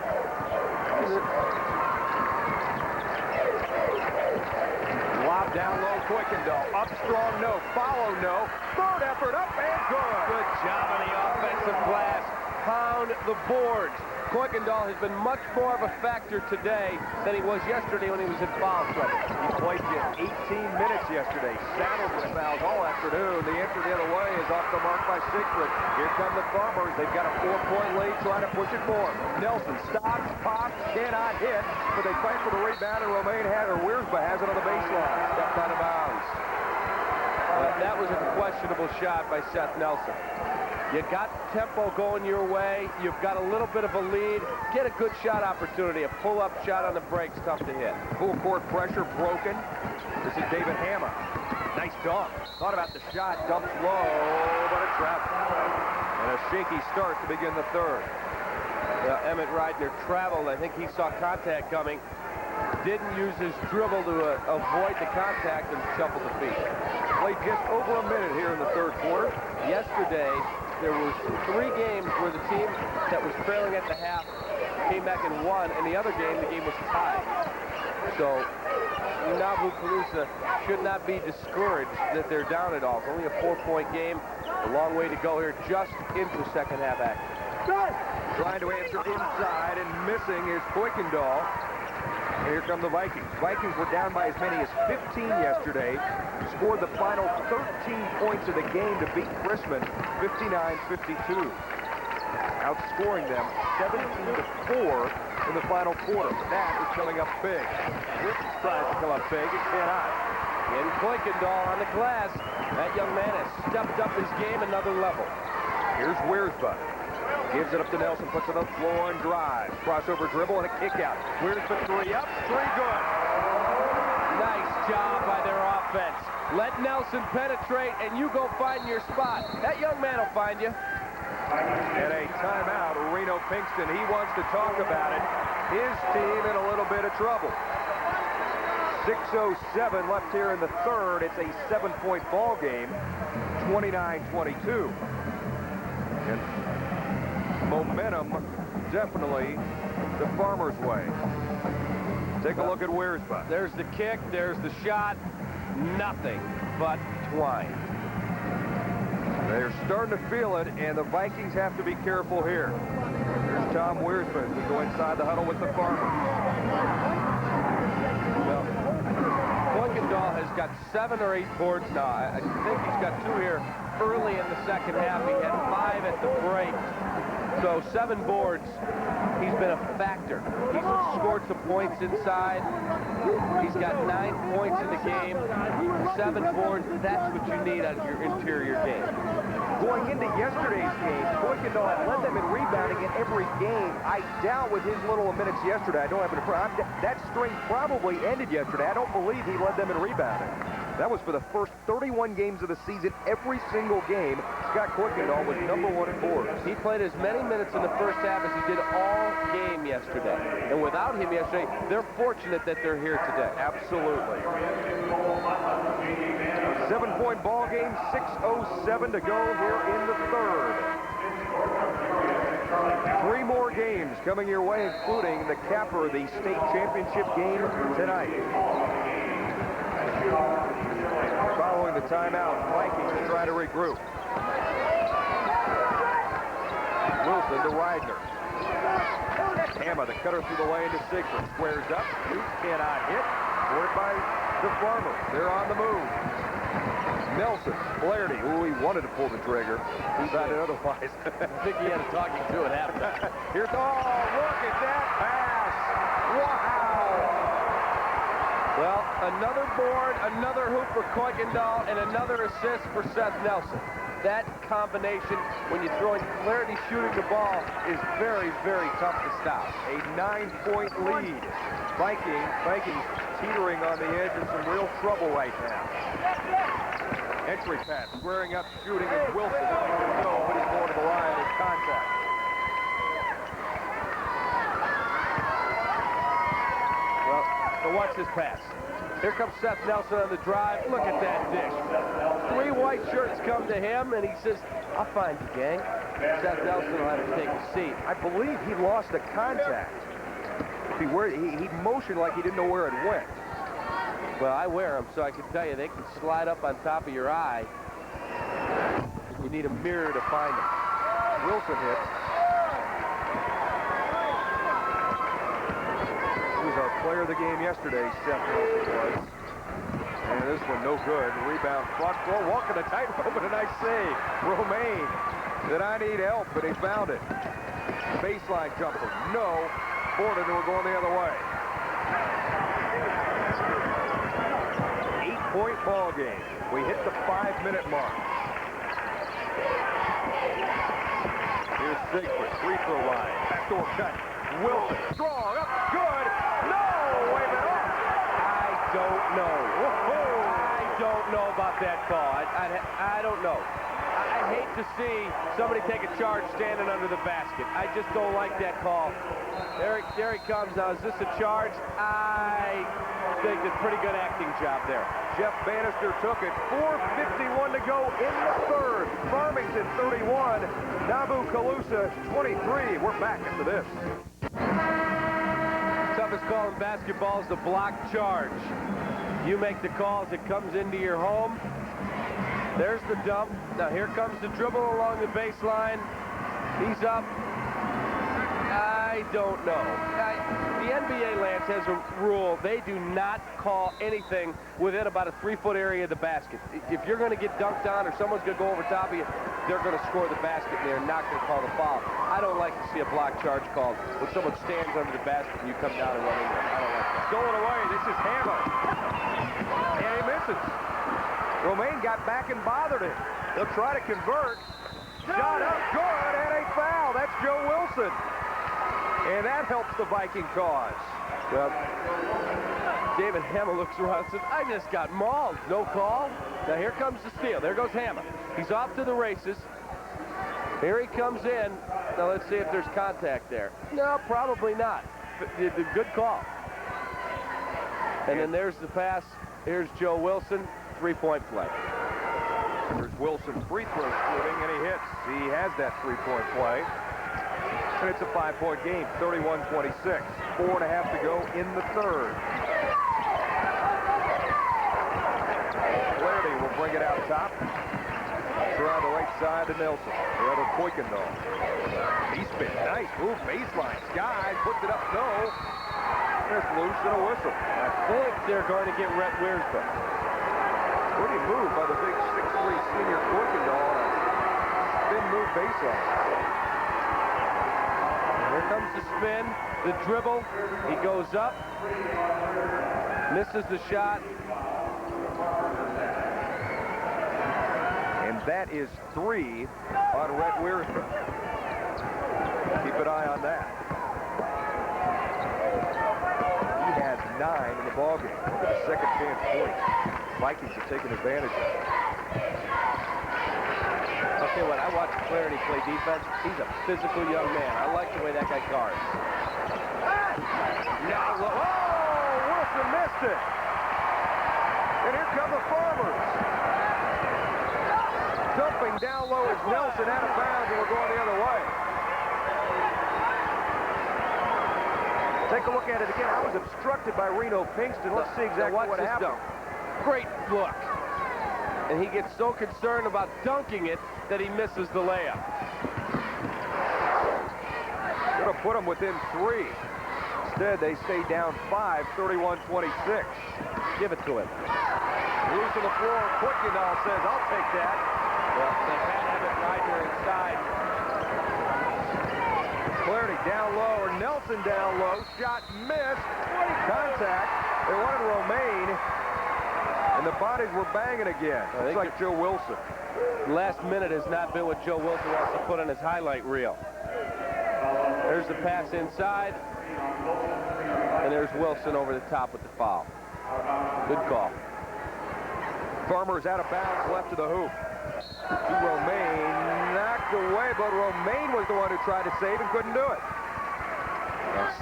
Lob down low, Kuykendall. Up strong, no. Follow, no. Third effort, up and good. Good job on the offensive glass. Pound the boards. Kuykendall has been much more of a factor today than he was yesterday when he was in foul trouble. He played just 18 minutes yesterday. Saddled with fouls all afternoon. The entry the other way is off the mark by Siegfried. Here come the Farmers. They've got a 4-point lead, trying to push it forward. Nelson stops, pops, cannot hit, but they fight for the rebound, and Wiersma has it on the baseline. Stepped out of bounds. That was a questionable shot by Seth Nelson. You got tempo going your way. You've got a little bit of a lead. Get a good shot opportunity. A pull-up shot on the break's tough to hit. Full court pressure broken. This is David Hammer. Nice dunk. Thought about the shot. Dumps low, but a trap. And a shaky start to begin the third. Emmett Reidner traveled. I think he saw contact coming. didn't use his dribble to avoid the contact and shuffle the feet. Played just over a minute here in the third quarter. Yesterday, there was 3 games where the team that was trailing at the half came back and won, and the other game, the game was tied. So Nauvoo Colusa should not be discouraged that they're down at all. It's only a 4-point game. A long way to go here, just into second half action. Trying to answer inside and missing is Kuykendall. And here come the Vikings. Vikings were down by as many as 15 yesterday. Scored the final 13 points of the game to beat Chrisman 59-52. Outscoring them 17-4 in the final quarter. That is coming up big. This tries to come up big. It cannot. And Kuykendall on the glass. That young man has stepped up his game another level. Here's Wiersbe. Gives it up to Nelson, puts it on the floor and drives. Crossover dribble and a kick out. Wiersbe 3 up, 3 good. Nice job by their offense. Let Nelson penetrate and you go find your spot. That young man will find you. And a timeout, Reno Pinkston. He wants to talk about it. His team in a little bit of trouble. 6:07 left here in the third. It's a 7-point ball game, 29-22. And momentum definitely the Farmers' way. Take a look at Wiersbe. There's the kick, there's the shot. Nothing but twine. They're starting to feel it, and the Vikings have to be careful here. Here's Tom Wiersbe as we go inside the huddle with the Farmers. Well, Kuykendall has got 7 or 8 boards now. I think he's got 2 here early in the second half. He had 5 at the break. So 7 boards. He's been a factor. He's scored some points inside. He's got 9 points in the game. 7 boards. That's what you need out of your interior game. Going into yesterday's game, Kuykendall had led them in rebounding in every game. I doubt with his little minutes yesterday, I don't have it in front. That string probably ended yesterday. I don't believe he led them in rebounding. That was for the first 31 games of the season. Every single game, Scott Kuykendall was #1 in boards. He played as many minutes in the first half as he did all game yesterday. And without him yesterday, they're fortunate that they're here today. Absolutely. 7-point ball game, 6:07 to go here in the third. 3 more games coming your way, including the capper of the state championship game tonight. Following the timeout, Vikings try to regroup. Wilson to Reidner. Hammer, the cutter through the lane to Sigfrid. Squares up. Cannot hit. Scored by the Farmers. They're on the move. Nelson, Flaherty, who he wanted to pull the trigger. He decided otherwise. I think he had a talking to it after. Here's, oh, look at that pass. Wow. Well, another board, another hoop for Kuykendall, and another assist for Seth Nelson. That combination, when you're throwing Flaherty shooting the ball, is very, very tough to stop. A 9-point lead. Vikings teetering on the edge of some real trouble right now. Entry pass, squaring up, shooting is Wilson. No, but he's going to the line in contact. Well, so watch this pass. Here comes Seth Nelson on the drive. Look at that dish. 3 white shirts come to him, and he says, I'll find you, gang. Seth Nelson will have to take a seat. I believe he lost the contact. He motioned like he didn't know where it went. Well, I wear them, so I can tell you they can slide up on top of your eye. You need a mirror to find them. Wilson hits. He was our player of the game yesterday, Seth Nelson was. And this one no good. Rebound, front throw, walking the tightrope, and a nice save. Romaine said, I need help, but he found it. Baseline jumper, no. Borden, who were going the other way. 8-point ball game. We hit the 5-minute mark. Here's Sigfrid, free throw line. Backdoor cut. Wilson, strong, up, good. No, wait a minute. I don't know. I don't know about that call. I don't know. I hate to see somebody take a charge standing under the basket. I just don't like that call. There he comes now. Is this a charge? I think it's a pretty good acting job there. Jeff Bannister took it. 4:51 to go in the third. Farmington 31, Nauvoo Colusa 23. We're back after this. Toughest call in basketball is the block charge. You make the calls, it comes into your home. There's the dump. Now here comes the dribble along the baseline. He's up. I don't know. The NBA, Lance, has a rule. They do not call anything within about a 3-foot area of the basket. If you're going to get dunked on or someone's going to go over top of you, they're going to score the basket and they're not going to call the foul. I don't like to see a block charge called when someone stands under the basket and you come down and run in there. I don't like that. Stolen away. This is Hammer. And he misses. Romaine got back and bothered him. They'll try to convert. Shot up good and a foul. That's Joe Wilson. And that helps the Viking cause. Well, David Hammer looks around and says, I just got mauled. No call. Now here comes the steal. There goes Hammer. He's off to the races. Here he comes in. Now let's see if there's contact there. No, probably not. Good call. And then there's the pass. Here's Joe Wilson. 3-point play. There's Wilson free throw shooting, and he hits. He has that 3-point play. And it's a 5-point game, 31-26. 4.5 to go in the third. Flaherty will bring it out top. Around the right side to Nelson. The other Kuykendall. He's been nice. Move baseline. Sky puts it up. No. There's loose and a whistle. I think they're going to get Rhett Wiersbe. Pretty move by the big 6'3" senior Kuykendall. Spin move baseline. Here comes the spin, the dribble. He goes up, misses the shot. And that is 3 on Rhett Wiersbe. Keep an eye on that. He had 9 in the ballgame. The second chance points. Vikings are taking advantage of it. I'll tell you what, I watched Flaherty play defense. He's a physical young man. I like the way that guy guards. Now, Wilson missed it. And here come the Farmers. Dumping down low is Nelson out of bounds, and we're going the other way. Take a look at it again. I was obstructed by Reno Pinkston. Let's see exactly what happened. Great look. And he gets so concerned about dunking it that he misses the layup. Going to put them within 3. Instead, they stay down 5, 31-26. Give it to him. Loose on the floor. Kuykendall says, I'll take that. Well, they had him at Ryder inside. Flaherty down low, or Nelson down low. Shot missed. Contact. They wanted Romaine. And the bodies were banging again. Looks like Joe Wilson. Last minute has not been what Joe Wilson wants to put on his highlight reel. There's the pass inside. And there's Wilson over the top with the foul. Good call. Farmer's out of bounds, left to the hoop. To Romaine, knocked away, but Romaine was the one who tried to save and couldn't do it.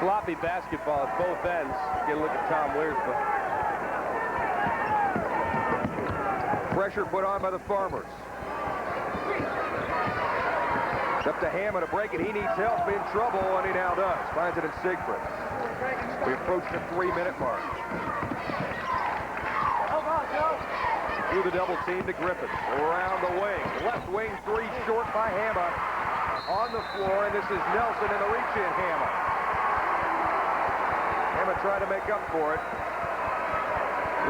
Sloppy basketball at both ends. Get a look at Tom Wiersbe. Pressure put on by the Farmers. It's up to Hammond to break it. He needs help, in trouble, and he now does. Finds it in Siegfried. We approach the 3-minute mark. Through the double team to Griffin. Around the wing. Left wing 3 short by Hammer. On the floor, and this is Nelson in the reach-in Hammer. Hammer trying to make up for it.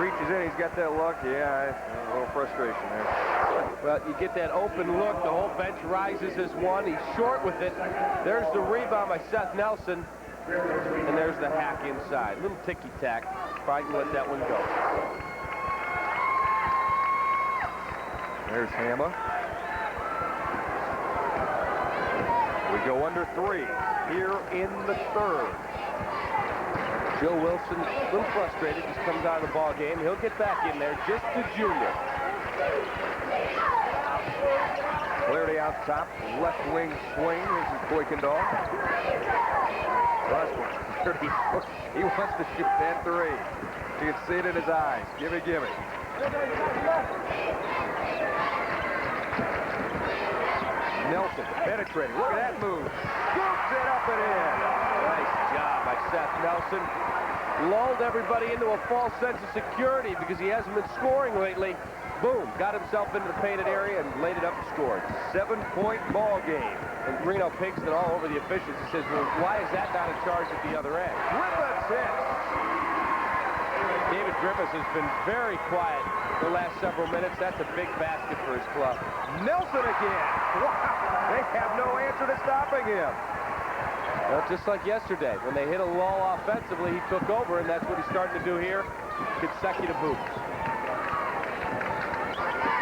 Reaches in, he's got that look. Yeah, a little frustration there. Well, you get that open look. The whole bench rises as one. He's short with it. There's the rebound by Seth Nelson. And there's the hack inside. Little ticky-tack. Probably let that one go. There's Hammer. We go under 3 here in the third. Joe Wilson, a little frustrated, just comes out of the ball game. He'll get back in there, just the junior. Flaherty out top, left wing swing. This is Kuykendall. He wants to shoot that three. You can see it in his eyes. Gimme, gimme. Nelson penetrating. Look at that move. Scoops it up and in. Nice job by Seth Nelson. Lulled everybody into a false sense of security because he hasn't been scoring lately. Boom, got himself into the painted area and laid it up and scored. 7-point ball game. And Reno Pinkston all over the officials. He says, well, why is that not in charge at the other end? Griffiths hits. David Griffiths has been very quiet the last several minutes. That's a big basket for his club. Nelson again. Wow, they have no answer to stopping him. Well, just like yesterday, when they hit a lull offensively, he took over, and that's what he's starting to do here. Consecutive hoops.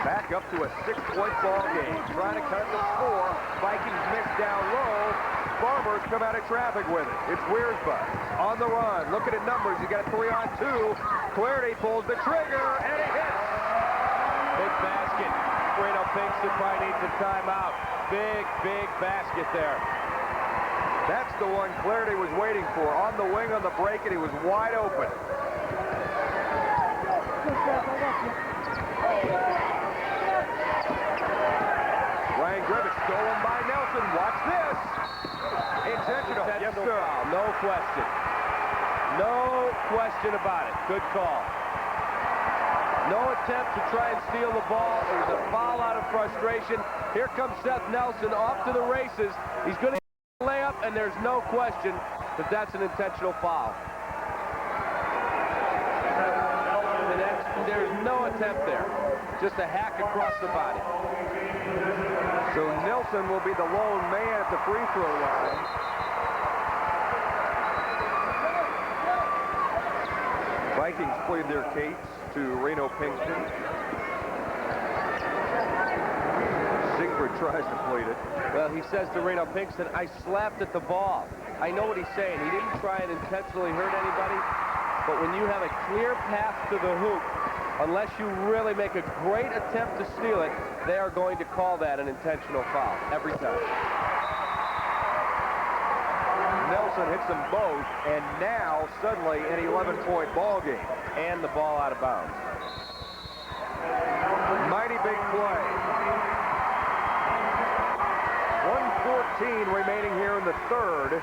Back up to a 6-point ball game. Trying to cut the score. Vikings miss down low. Farmers come out of traffic with it. It's Wiersbe on the run. Looking at numbers. He got a 3-on-2. Flaherty pulls the trigger, and it hits. Big basket. Reno Pinkston probably needs a timeout. Big, big basket there. That's the one Flaherty was waiting for. On the wing on the break, and he was wide open. Ryan Griffiths stolen by Nelson. Watch this. Intentional. Yes, sir. Foul. No question. No question about it. Good call. No attempt to try and steal the ball. It was a foul out of frustration. Here comes Seth Nelson off to the races. He's going to lay up, and there's no question that that's an intentional foul. There's no attempt there. Just a hack across the body. So Nelson will be the lone man at the free throw line. Vikings plead their case to Reno Pinkston. Siegfried tries to plead it. Well, he says to Reno Pinkston, I slapped at the ball. I know what he's saying. He didn't try and intentionally hurt anybody, but when you have a clear path to the hoop, unless you really make a great attempt to steal it, they are going to call that an intentional foul every time. Nelson hits them both, and now suddenly an 11-point ball game. And the ball out of bounds. Mighty big play. 1:14 remaining here in the third.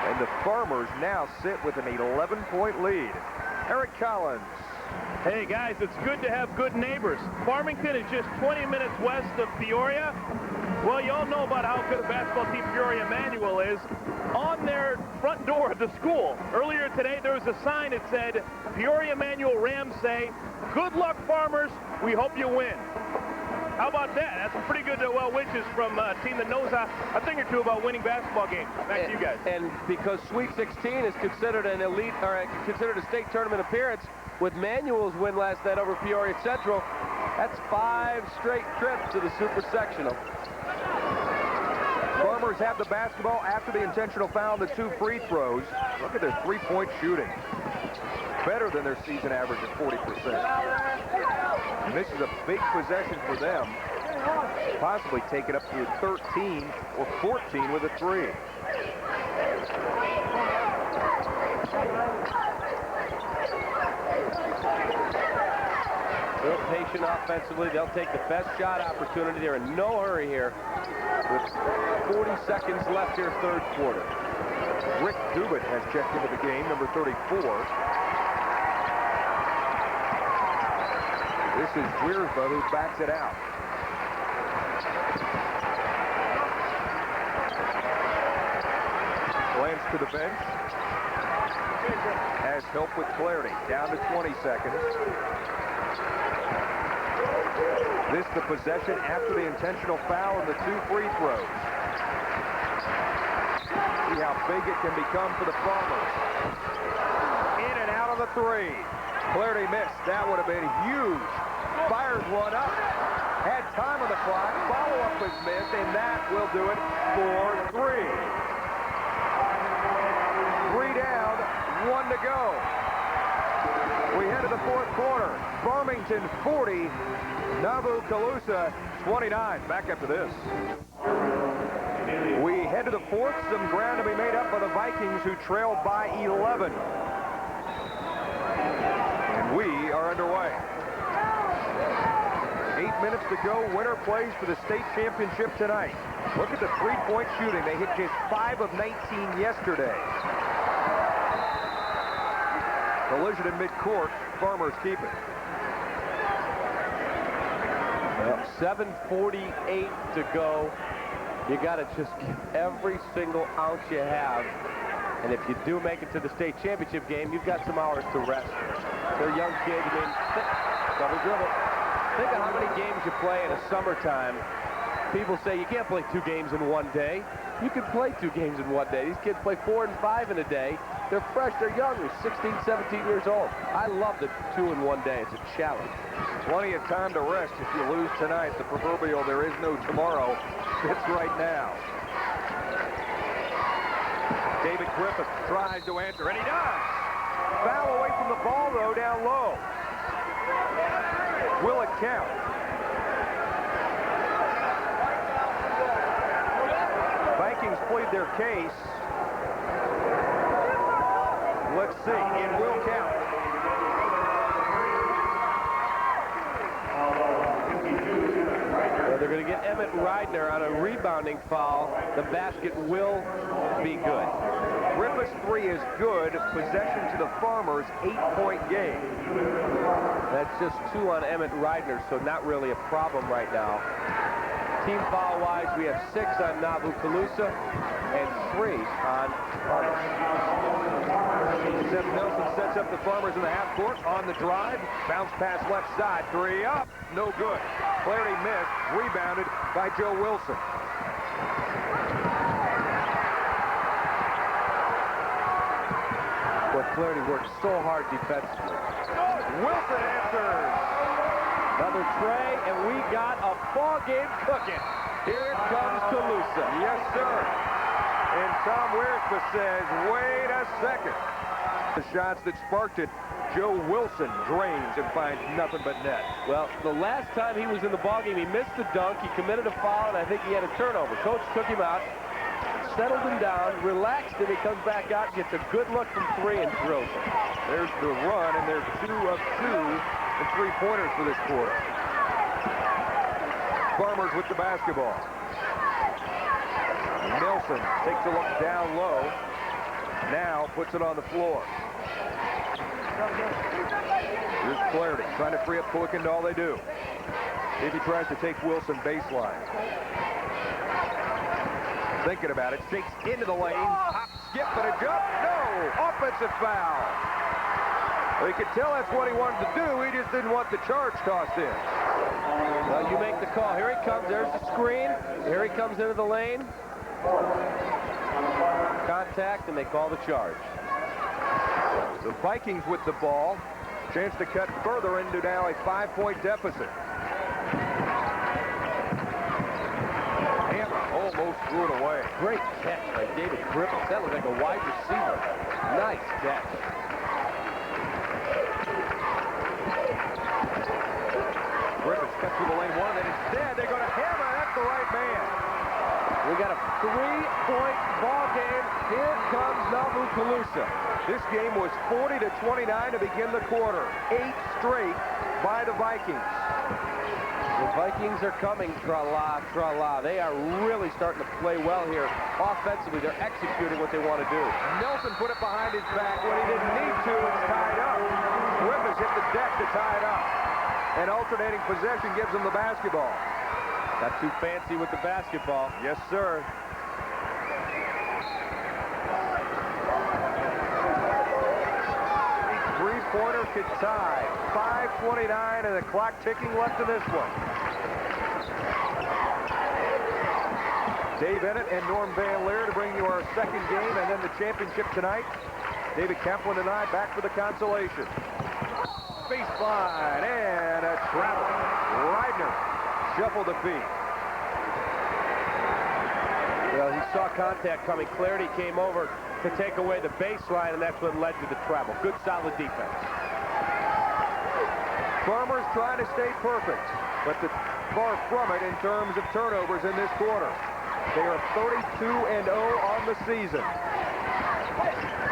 And the Farmers now sit with an 11-point lead. Eric Collins. Hey guys, it's good to have good neighbors. Farmington is just 20 minutes west of Peoria. Well, you all know about how good a basketball team Peoria Manual is. On their front door of the school, earlier today there was a sign that said, Peoria Manual Rams say, good luck Farmers, we hope you win. How about that? That's some pretty good well wishes from a team that knows a thing or two about winning basketball games. Back to you guys. And because Sweet 16 is considered an elite, or considered a state tournament appearance, with Manuel's win last night over Peoria Central, that's 5 straight trips to the Super Sectional. Farmers have the basketball after the intentional foul, the 2 free throws. Look at their 3-point shooting. Better than their season average at 40%. And this is a big possession for them. Possibly take it up to 13 or 14 with a 3. Real patient offensively. They'll take the best shot opportunity. They're in no hurry here with 40 seconds left here, third quarter. Rick Dubin has checked into the game, number 34. This is Wiersbe who backs it out. Glance to the bench. Has help with Flaherty. Down to 20 seconds. This the possession after the intentional foul and the 2 free throws. See how big it can become for the Farmers. In and out of the 3. Flaherty missed. That would have been huge. Fires one up. Had time on the clock. Follow-up was missed, and that will do it for 3. 3 down, 1 to go. We head to the fourth quarter. Farmington 40, Nauvoo Colusa 29. Back after this. We head to the fourth. Some ground to be made up by the Vikings, who trail by 11. And we are underway. 8 minutes to go. Winner plays for the state championship tonight. Look at the three-point shooting. They hit just 5 of 19 yesterday. Collision in midcourt. Farmers keep it. Well, 7:48 to go. You got to just give every single ounce you have. And if you do make it to the state championship game, you've got some hours to rest. They're young kids. I mean, double dribble. Think of how many games you play in the summertime. People say you can't play 2 games in one day. You can play 2 games in one day. These kids play 4 and 5 in a day. They're fresh. They're young. They're 16, 17 years old. I love the 2 in one day. It's a challenge. Plenty of time to rest if you lose tonight. The proverbial there is no tomorrow sits right now. David Griffith tries to answer, and he does. Foul away from the ball, though, down low. Will it count? Vikings plead their case. Let's see. It will count. Well, they're going to get Emmett Reidner on a rebounding foul. The basket will be good. Griffith's 3 is good. Possession to the Farmers, 8-point game. That's just 2 on Emmett Reidner, so not really a problem right now. Team foul-wise, we have 6 on Nauvoo Colusa and 3 on Farmers. Seth Nelson sets up the Farmers in the half court on the drive. Bounce pass left side. 3 up. No good. Clarity missed. Rebounded by Joe Wilson. But Clarity worked so hard defensively. Wilson answers. Another tray, and we got a ball game cooking. Here comes Colusa. Yes, sir. And Tom Wiersma says, wait a second. The shots that sparked it, Joe Wilson drains and finds nothing but net. Well, the last time he was in the ballgame, he missed the dunk, he committed a foul, and I think he had a turnover. Coach took him out, settled him down, relaxed him, he comes back out, gets a good look from 3 and drills it. There's the run, and there's 2 of 2 and 3-pointers for this quarter. Farmers with the basketball. Nelson takes a look down low. Now puts it on the floor. Here's Clarity trying to free up Quick into all they do. If he tries to take Wilson baseline. Thinking about it, shakes into the lane. Hop, skip, and a jump. No! Offensive foul. Well, you could tell that's what he wanted to do. He just didn't want the charge tossed in. Well, you make the call. Here he comes. There's the screen. Here he comes into the lane. Contact, and they call the charge. The Vikings with the ball. Chance to cut further into now a 5-point deficit. Hammer almost threw it away. Great catch by David Griffith. That looked like a wide receiver. Nice catch. Griffiths cut through the lane 1, and then instead they go to Hammer. That's the right man. We got a 3-point ball game. Here comes Nauvoo Colusa. This game was 40-29 to begin the quarter. 8 straight by the Vikings. The Vikings are coming, tra-la, tra-la. They are really starting to play well here. Offensively, they're executing what they want to do. Nelson put it behind his back when he didn't need to. It's tied up. Griffiths hit the deck to tie it up. And alternating possession gives them the basketball. Not too fancy with the basketball. Yes, sir. Three-pointer could tie. 5:29 and the clock ticking left in this one. Dave Ennett and Norm Van Leer to bring you our second game and then the championship tonight. David Kaplan and I back for the consolation. Baseline and a travel. Reidner shuffled the feet. Well, he saw contact coming. Clarity came over to take away the baseline, and that's what led to the travel. Good, solid defense. Farmers trying to stay perfect, but far from it in terms of turnovers in this quarter. They are 32-0 on the season.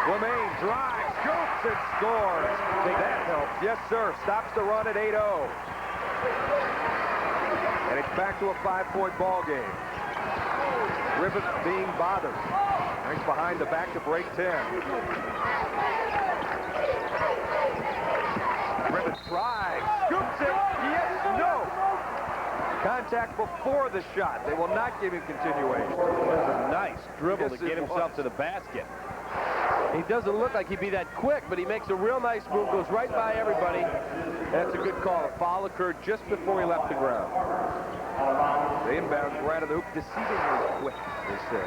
Lemaine drives, shoots, and scores. That helps. Yes, sir. Stops the run at 8-0. And it's back to a 5-point ball game. Griffith being bothered. Right behind the back to break 10. Griffith tries, scoops it. Yes, no. Contact before the shot. They will not give him continuation. That was a nice dribble Yes, to get it himself was. to the basket. He doesn't look like he'd be that quick, but he makes a real nice move, goes right by everybody. That's a good call. A foul occurred just before he left the ground. The inbound right of the hoop, deceivingly quick, they say.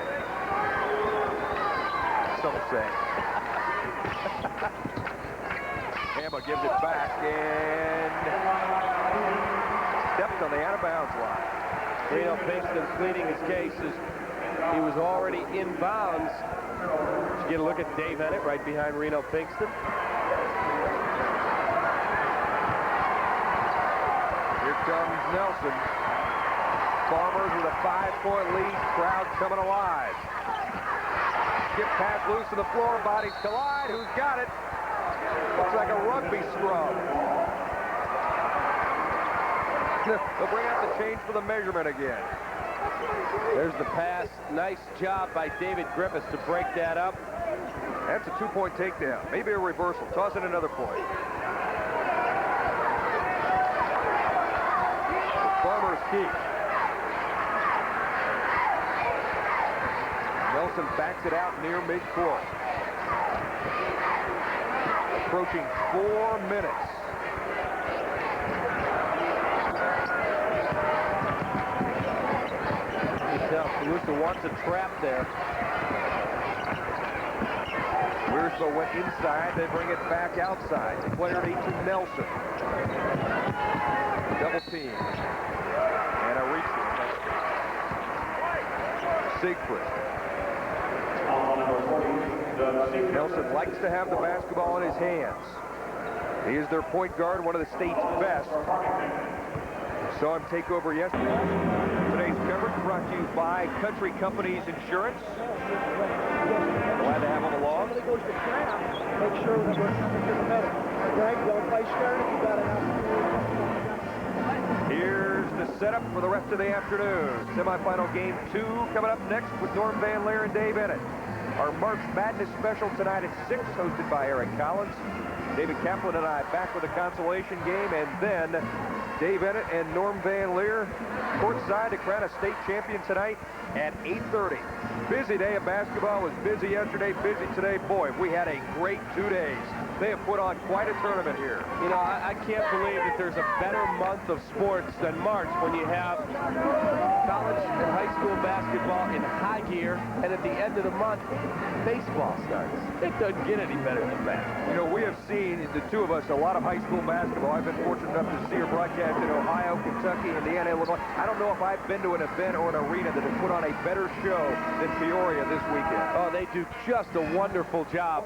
Some say. Hamma gives it back and stepped on the out-of-bounds line. Reno Pinkston pleading his case as he was already in bounds. You get a look at Dave Ennett right behind Reno Pinkston. Here comes Nelson. Farmers with a 5-point lead. Crowd coming alive. Skip pass loose to the floor. Bodies collide. Who's got it? Looks like a rugby scrum. They'll bring out the change for the measurement again. There's the pass. Nice job by David Griffiths to break that up. That's a 2-point takedown. Maybe a reversal. Toss it another point. The Farmers keep. Nelson backs it out near midcourt. Approaching 4 minutes. Colusa wants a trap there. Wiersbo went inside, they bring it back outside. Clarity to Nelson. Double team. And a reach. Siegfried. Nelson likes to have the basketball in his hands. He is their point guard, one of the state's best. Saw him take over yesterday. Today's coverage brought to you by Country Companies Insurance. Glad to have them along. Make sure that we're coming to the middle. Greg, don't play scared if you got enough. Here's the setup for the rest of the afternoon. Semifinal game 2 coming up next with Norm Van Leer and Dave Ennett. Our March Madness special tonight at 6, hosted by Eric Collins. David Kaplan and I back with a consolation game, and then Dave Ennett and Norm Van Leer courtside to crown a state champion tonight at 8:30. Busy day of basketball. Was busy yesterday, busy today. Boy, we had a great 2 days. They have put on quite a tournament here. You know, I can't believe that there's a better month of sports than March when you have college and high school basketball in high gear, and at the end of the month, baseball starts. It doesn't get any better than that. You know, we have seen, the two of us, a lot of high school basketball. I've been fortunate enough to see her broadcast in Ohio, Kentucky, Indiana, Illinois. I don't know if I've been to an event or an arena that has put on a better show than Peoria this weekend. Oh, they do just a wonderful job.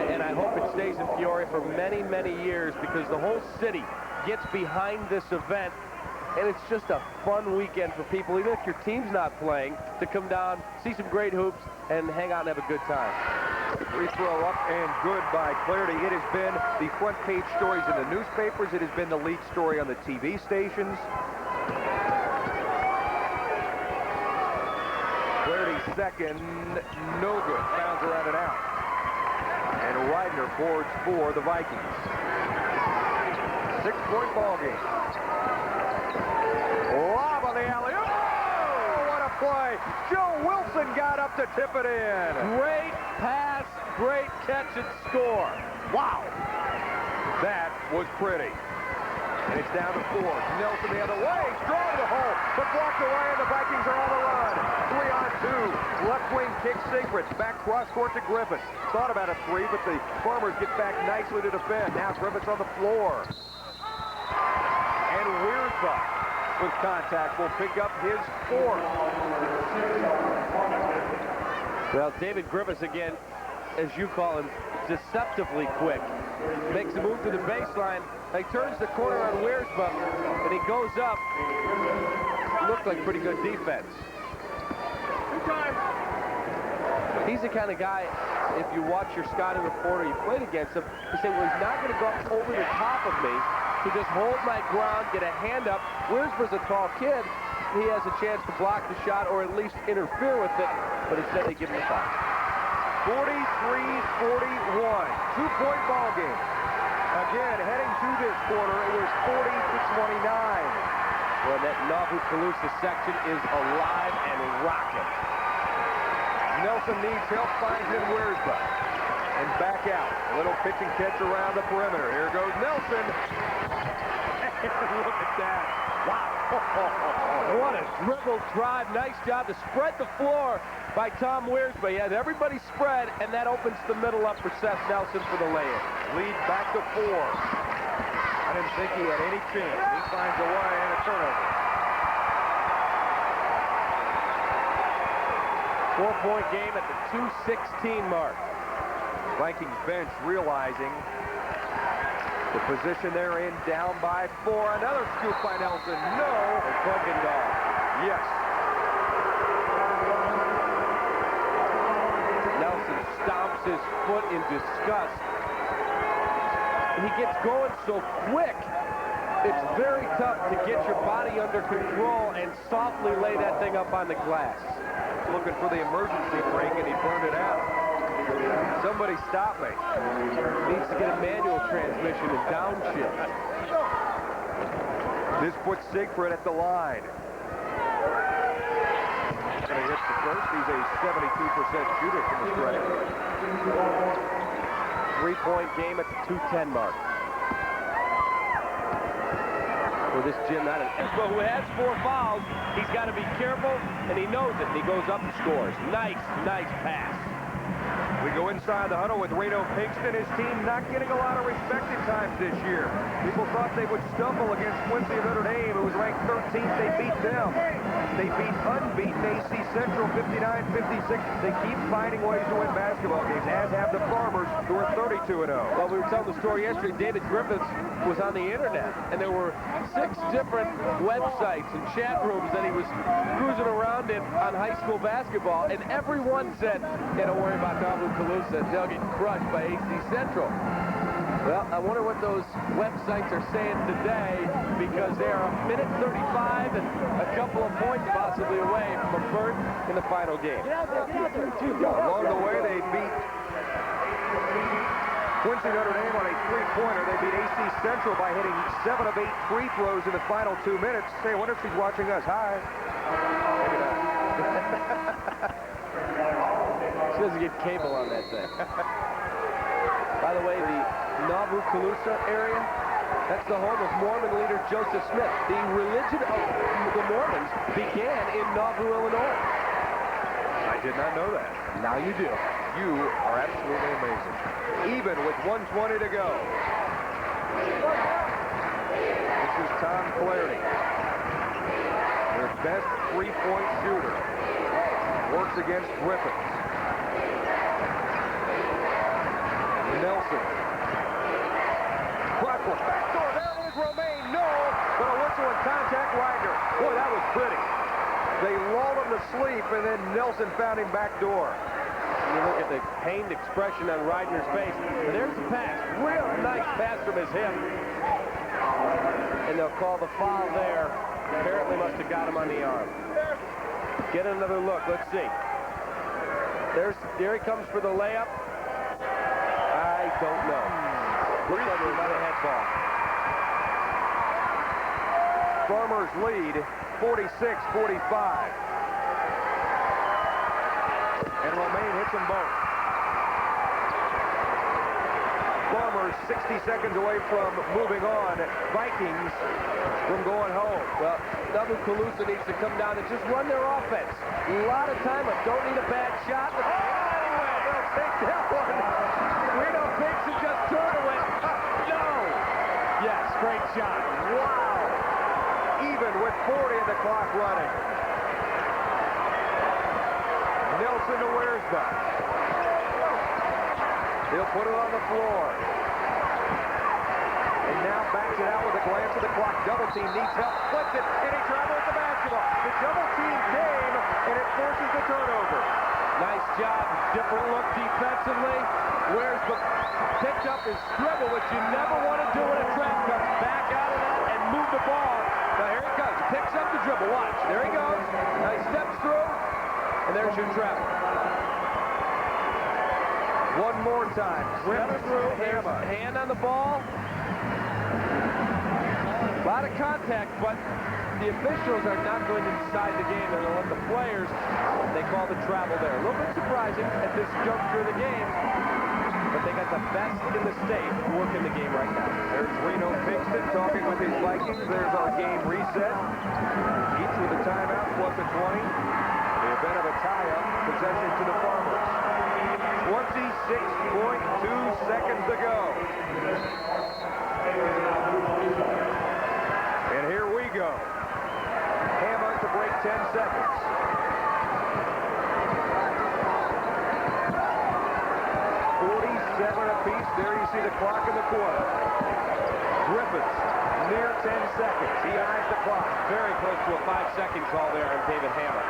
And I hope it stays in Peoria for many, many years, because the whole city gets behind this event. And it's just a fun weekend for people, even if your team's not playing, to come down, see some great hoops, and hang out and have a good time. Free throw up and good by Clarity. It has been the front page stories in the newspapers. It has been the lead story on the TV stations. Clarity second, no good. Bounds around and out. And Reidner boards for the Vikings. 6-point ball game. Lob on the alley. Oh, what a play. Joe Wilson got up to tip it in. Great pass, great catch and score. Wow. That was pretty. And it's down to 4. Nelson the other way. Strong to the hole, but blocked away, and the Vikings are on the run. 3-on-2. Left wing kick Siegfried. Back cross court to Griffiths. Thought about a 3, but the Farmers get back nicely to defend. Now Griffiths on the floor. And Wiersbo with contact will pick up his 4th. Well, David Griffiths again, as you call him, deceptively quick. makes a move to the baseline. He turns the corner on Wiersma, and he goes up. Looked like pretty good defense. He's the kind of guy, if you watch your scouting reporter you played against him, you say, well, he's not going to go up over the top of me to just hold my ground, get a hand up. Wiersma's a tall kid. He has a chance to block the shot or at least interfere with it, but instead they give him the foul. 43-41, 2-point ball game. Again, heading to this quarter, it was 40-29. Well, that Nauvoo Colusa section is alive and rocking. Nelson needs help, finds in Wiersma. And back out. A little pitch and catch around the perimeter. Here goes Nelson. Look at that. Wow. What a dribble drive. Nice job to spread the floor by Tom Wiersma. He had everybody spread, and that opens the middle up for Seth Nelson for the lay-in. Lead back to 4. I didn't think he had any chance. He finds a way and a turnover. 4-point game at the 2:16 mark. Vikings bench realizing the position they're in, down by 4. Another scoop by Nelson. No. And Kuykendall. Yes. Nelson stomps his foot in disgust. He gets going so quick. It's very tough to get your body under control and softly lay that thing up on the glass. Looking for the emergency brake, and he burned it out. Somebody stop me. Needs to get a manual transmission and downshift. This puts Siegfried at the line. And he hits the first. He's a 72% shooter from the stretch. 3-point game at the 2:10 mark. For this Jim, not an Espo who has 4 fouls. He's got to be careful, and he knows it, and he goes up and scores. Nice pass. We go inside the huddle with Reno Pinkston. His team not getting a lot of respect at times this year. People thought they would stumble against Quincy of Notre Dame, who was ranked 13th. They beat them. They beat unbeaten AC Central 59-56. They keep finding ways to win basketball games, as have the Farmers, who are 32-0. Well, we were telling the story yesterday. David Griffiths was on the internet, and there were 6 different websites and chat rooms that he was cruising around in on high school basketball, and everyone said, "Hey, don't worry about Nauvoo Colusa. They'll get crushed by AC Central." Well, I wonder what those websites are saying today, because they are a minute 35 and a couple of points possibly away from a berth in the final game. Along the way, they beat Quincy Notre Dame on a 3-pointer. They beat AC Central by hitting 7 of 8 free throws in the final 2 minutes. Say, I wonder if she's watching us. Hi. Maybe not. She doesn't get cable on that thing. By the way, the Nauvoo Colusa area, that's the home of Mormon leader Joseph Smith. The religion of the Mormons began in Nauvoo, Illinois. I did not know that. Now you do. You are absolutely amazing. Even with 1:20 to go. This is Tom Flaherty. Their best 3-point shooter. Works against Griffiths. Nelson. Clockwork backdoor. There is Romaine. No. But a whistle and contact. Wagner. Boy, that was pretty. They lulled him to sleep, and then Nelson found him backdoor. You look at the pained expression on Reidner's face. And there's the pass. Real nice pass from his hip. And they'll call the foul there. Apparently must have got him on the arm. Get another look. Let's see. There he comes for the layup. I don't know. Looks like he might have had ball. Farmers lead 46-45. And Romaine hits them both. Farmers 60 seconds away from moving on. Vikings from going home. Well, Nauvoo Colusa needs to come down and just run their offense. A lot of time. Don't need a bad shot. But they'll take that one. Reno Pinkston just turned away. No. Yes, great shot. Wow. Even with 40 in the clock running. Nelson to Wiersma. He'll put it on the floor. and now backs it out with a glance at the clock. Double team needs help, flips it, and he travels the basketball. The double team came, and it forces the turnover. Nice job. Different look defensively. Where's the picked up his dribble, which you never want to do in a trap. Comes back out of that and move the ball. Now here he comes. Picks up the dribble. Watch. There he goes. Now he steps through, and there's your travel. One more time. Steps through. There's a hand on the ball. A lot of contact, but the officials are not going to decide the game. They're going to let the players, they call the travel there. A little bit surprising at this juncture of the game, but they got the best in the state working the game right now. There's Reno Pinkston talking with his Vikings. There's our game reset. Each with a timeout plus a 20. The event of a tie-up, possession to the Farmers. 26.2 seconds to go. And here we go. Hammer to break 10 seconds. 47 apiece. There you see the clock in the quarter. Griffiths near 10 seconds. He eyes the clock. Very close to a 5-second call there on David Hammer.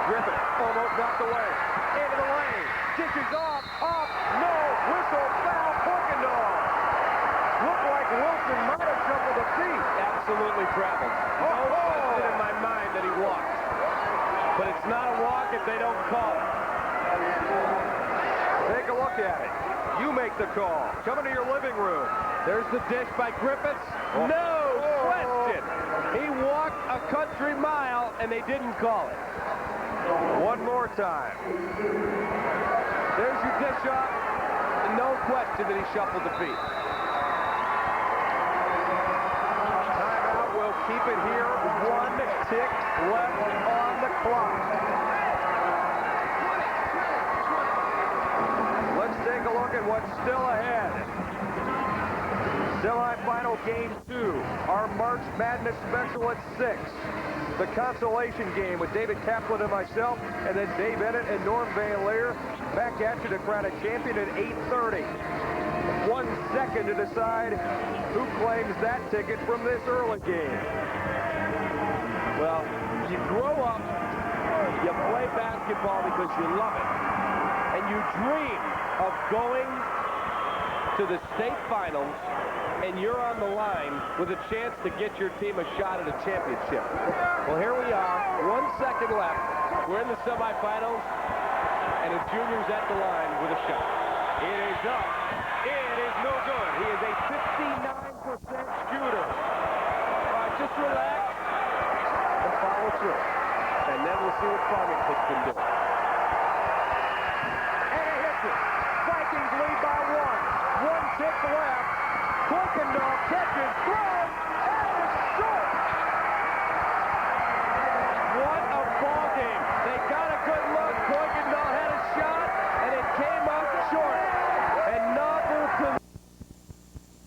Griffith almost knocked away. Into the lane. Dishes off. No. Whistle. Foul. Porkendall. Looked like Wilson might have shuffled the feet. Absolutely traveled. No question in my mind that he walked. But it's not a walk if they don't call it. Take a look at it. You make the call. Come into your living room. There's the dish by Griffiths. No question. He walked a country mile, and they didn't call it. One more time. There's your dish off. And no question that he shuffled the feet. Timeout will keep it here. 1 tick left on the clock. Let's take a look at what's still ahead. Semifinal game 2. Our March Madness special at 6. The consolation game with David Kaplan and myself, and then Dave Bennett and Norm Van Leer back at you to crown a champion at 8:30. 1 second to decide who claims that ticket from this early game. Well, you grow up, you play basketball because you love it, and you dream of going to the state finals, and you're on the line with a chance to get your team a shot at a championship. Well, here we are, 1 second left. We're in the semifinals, and a junior's at the line with a shot. It is up. It is no good. He is a 59% shooter. All right, just relax and follow through. And then we'll see what Farmington can do.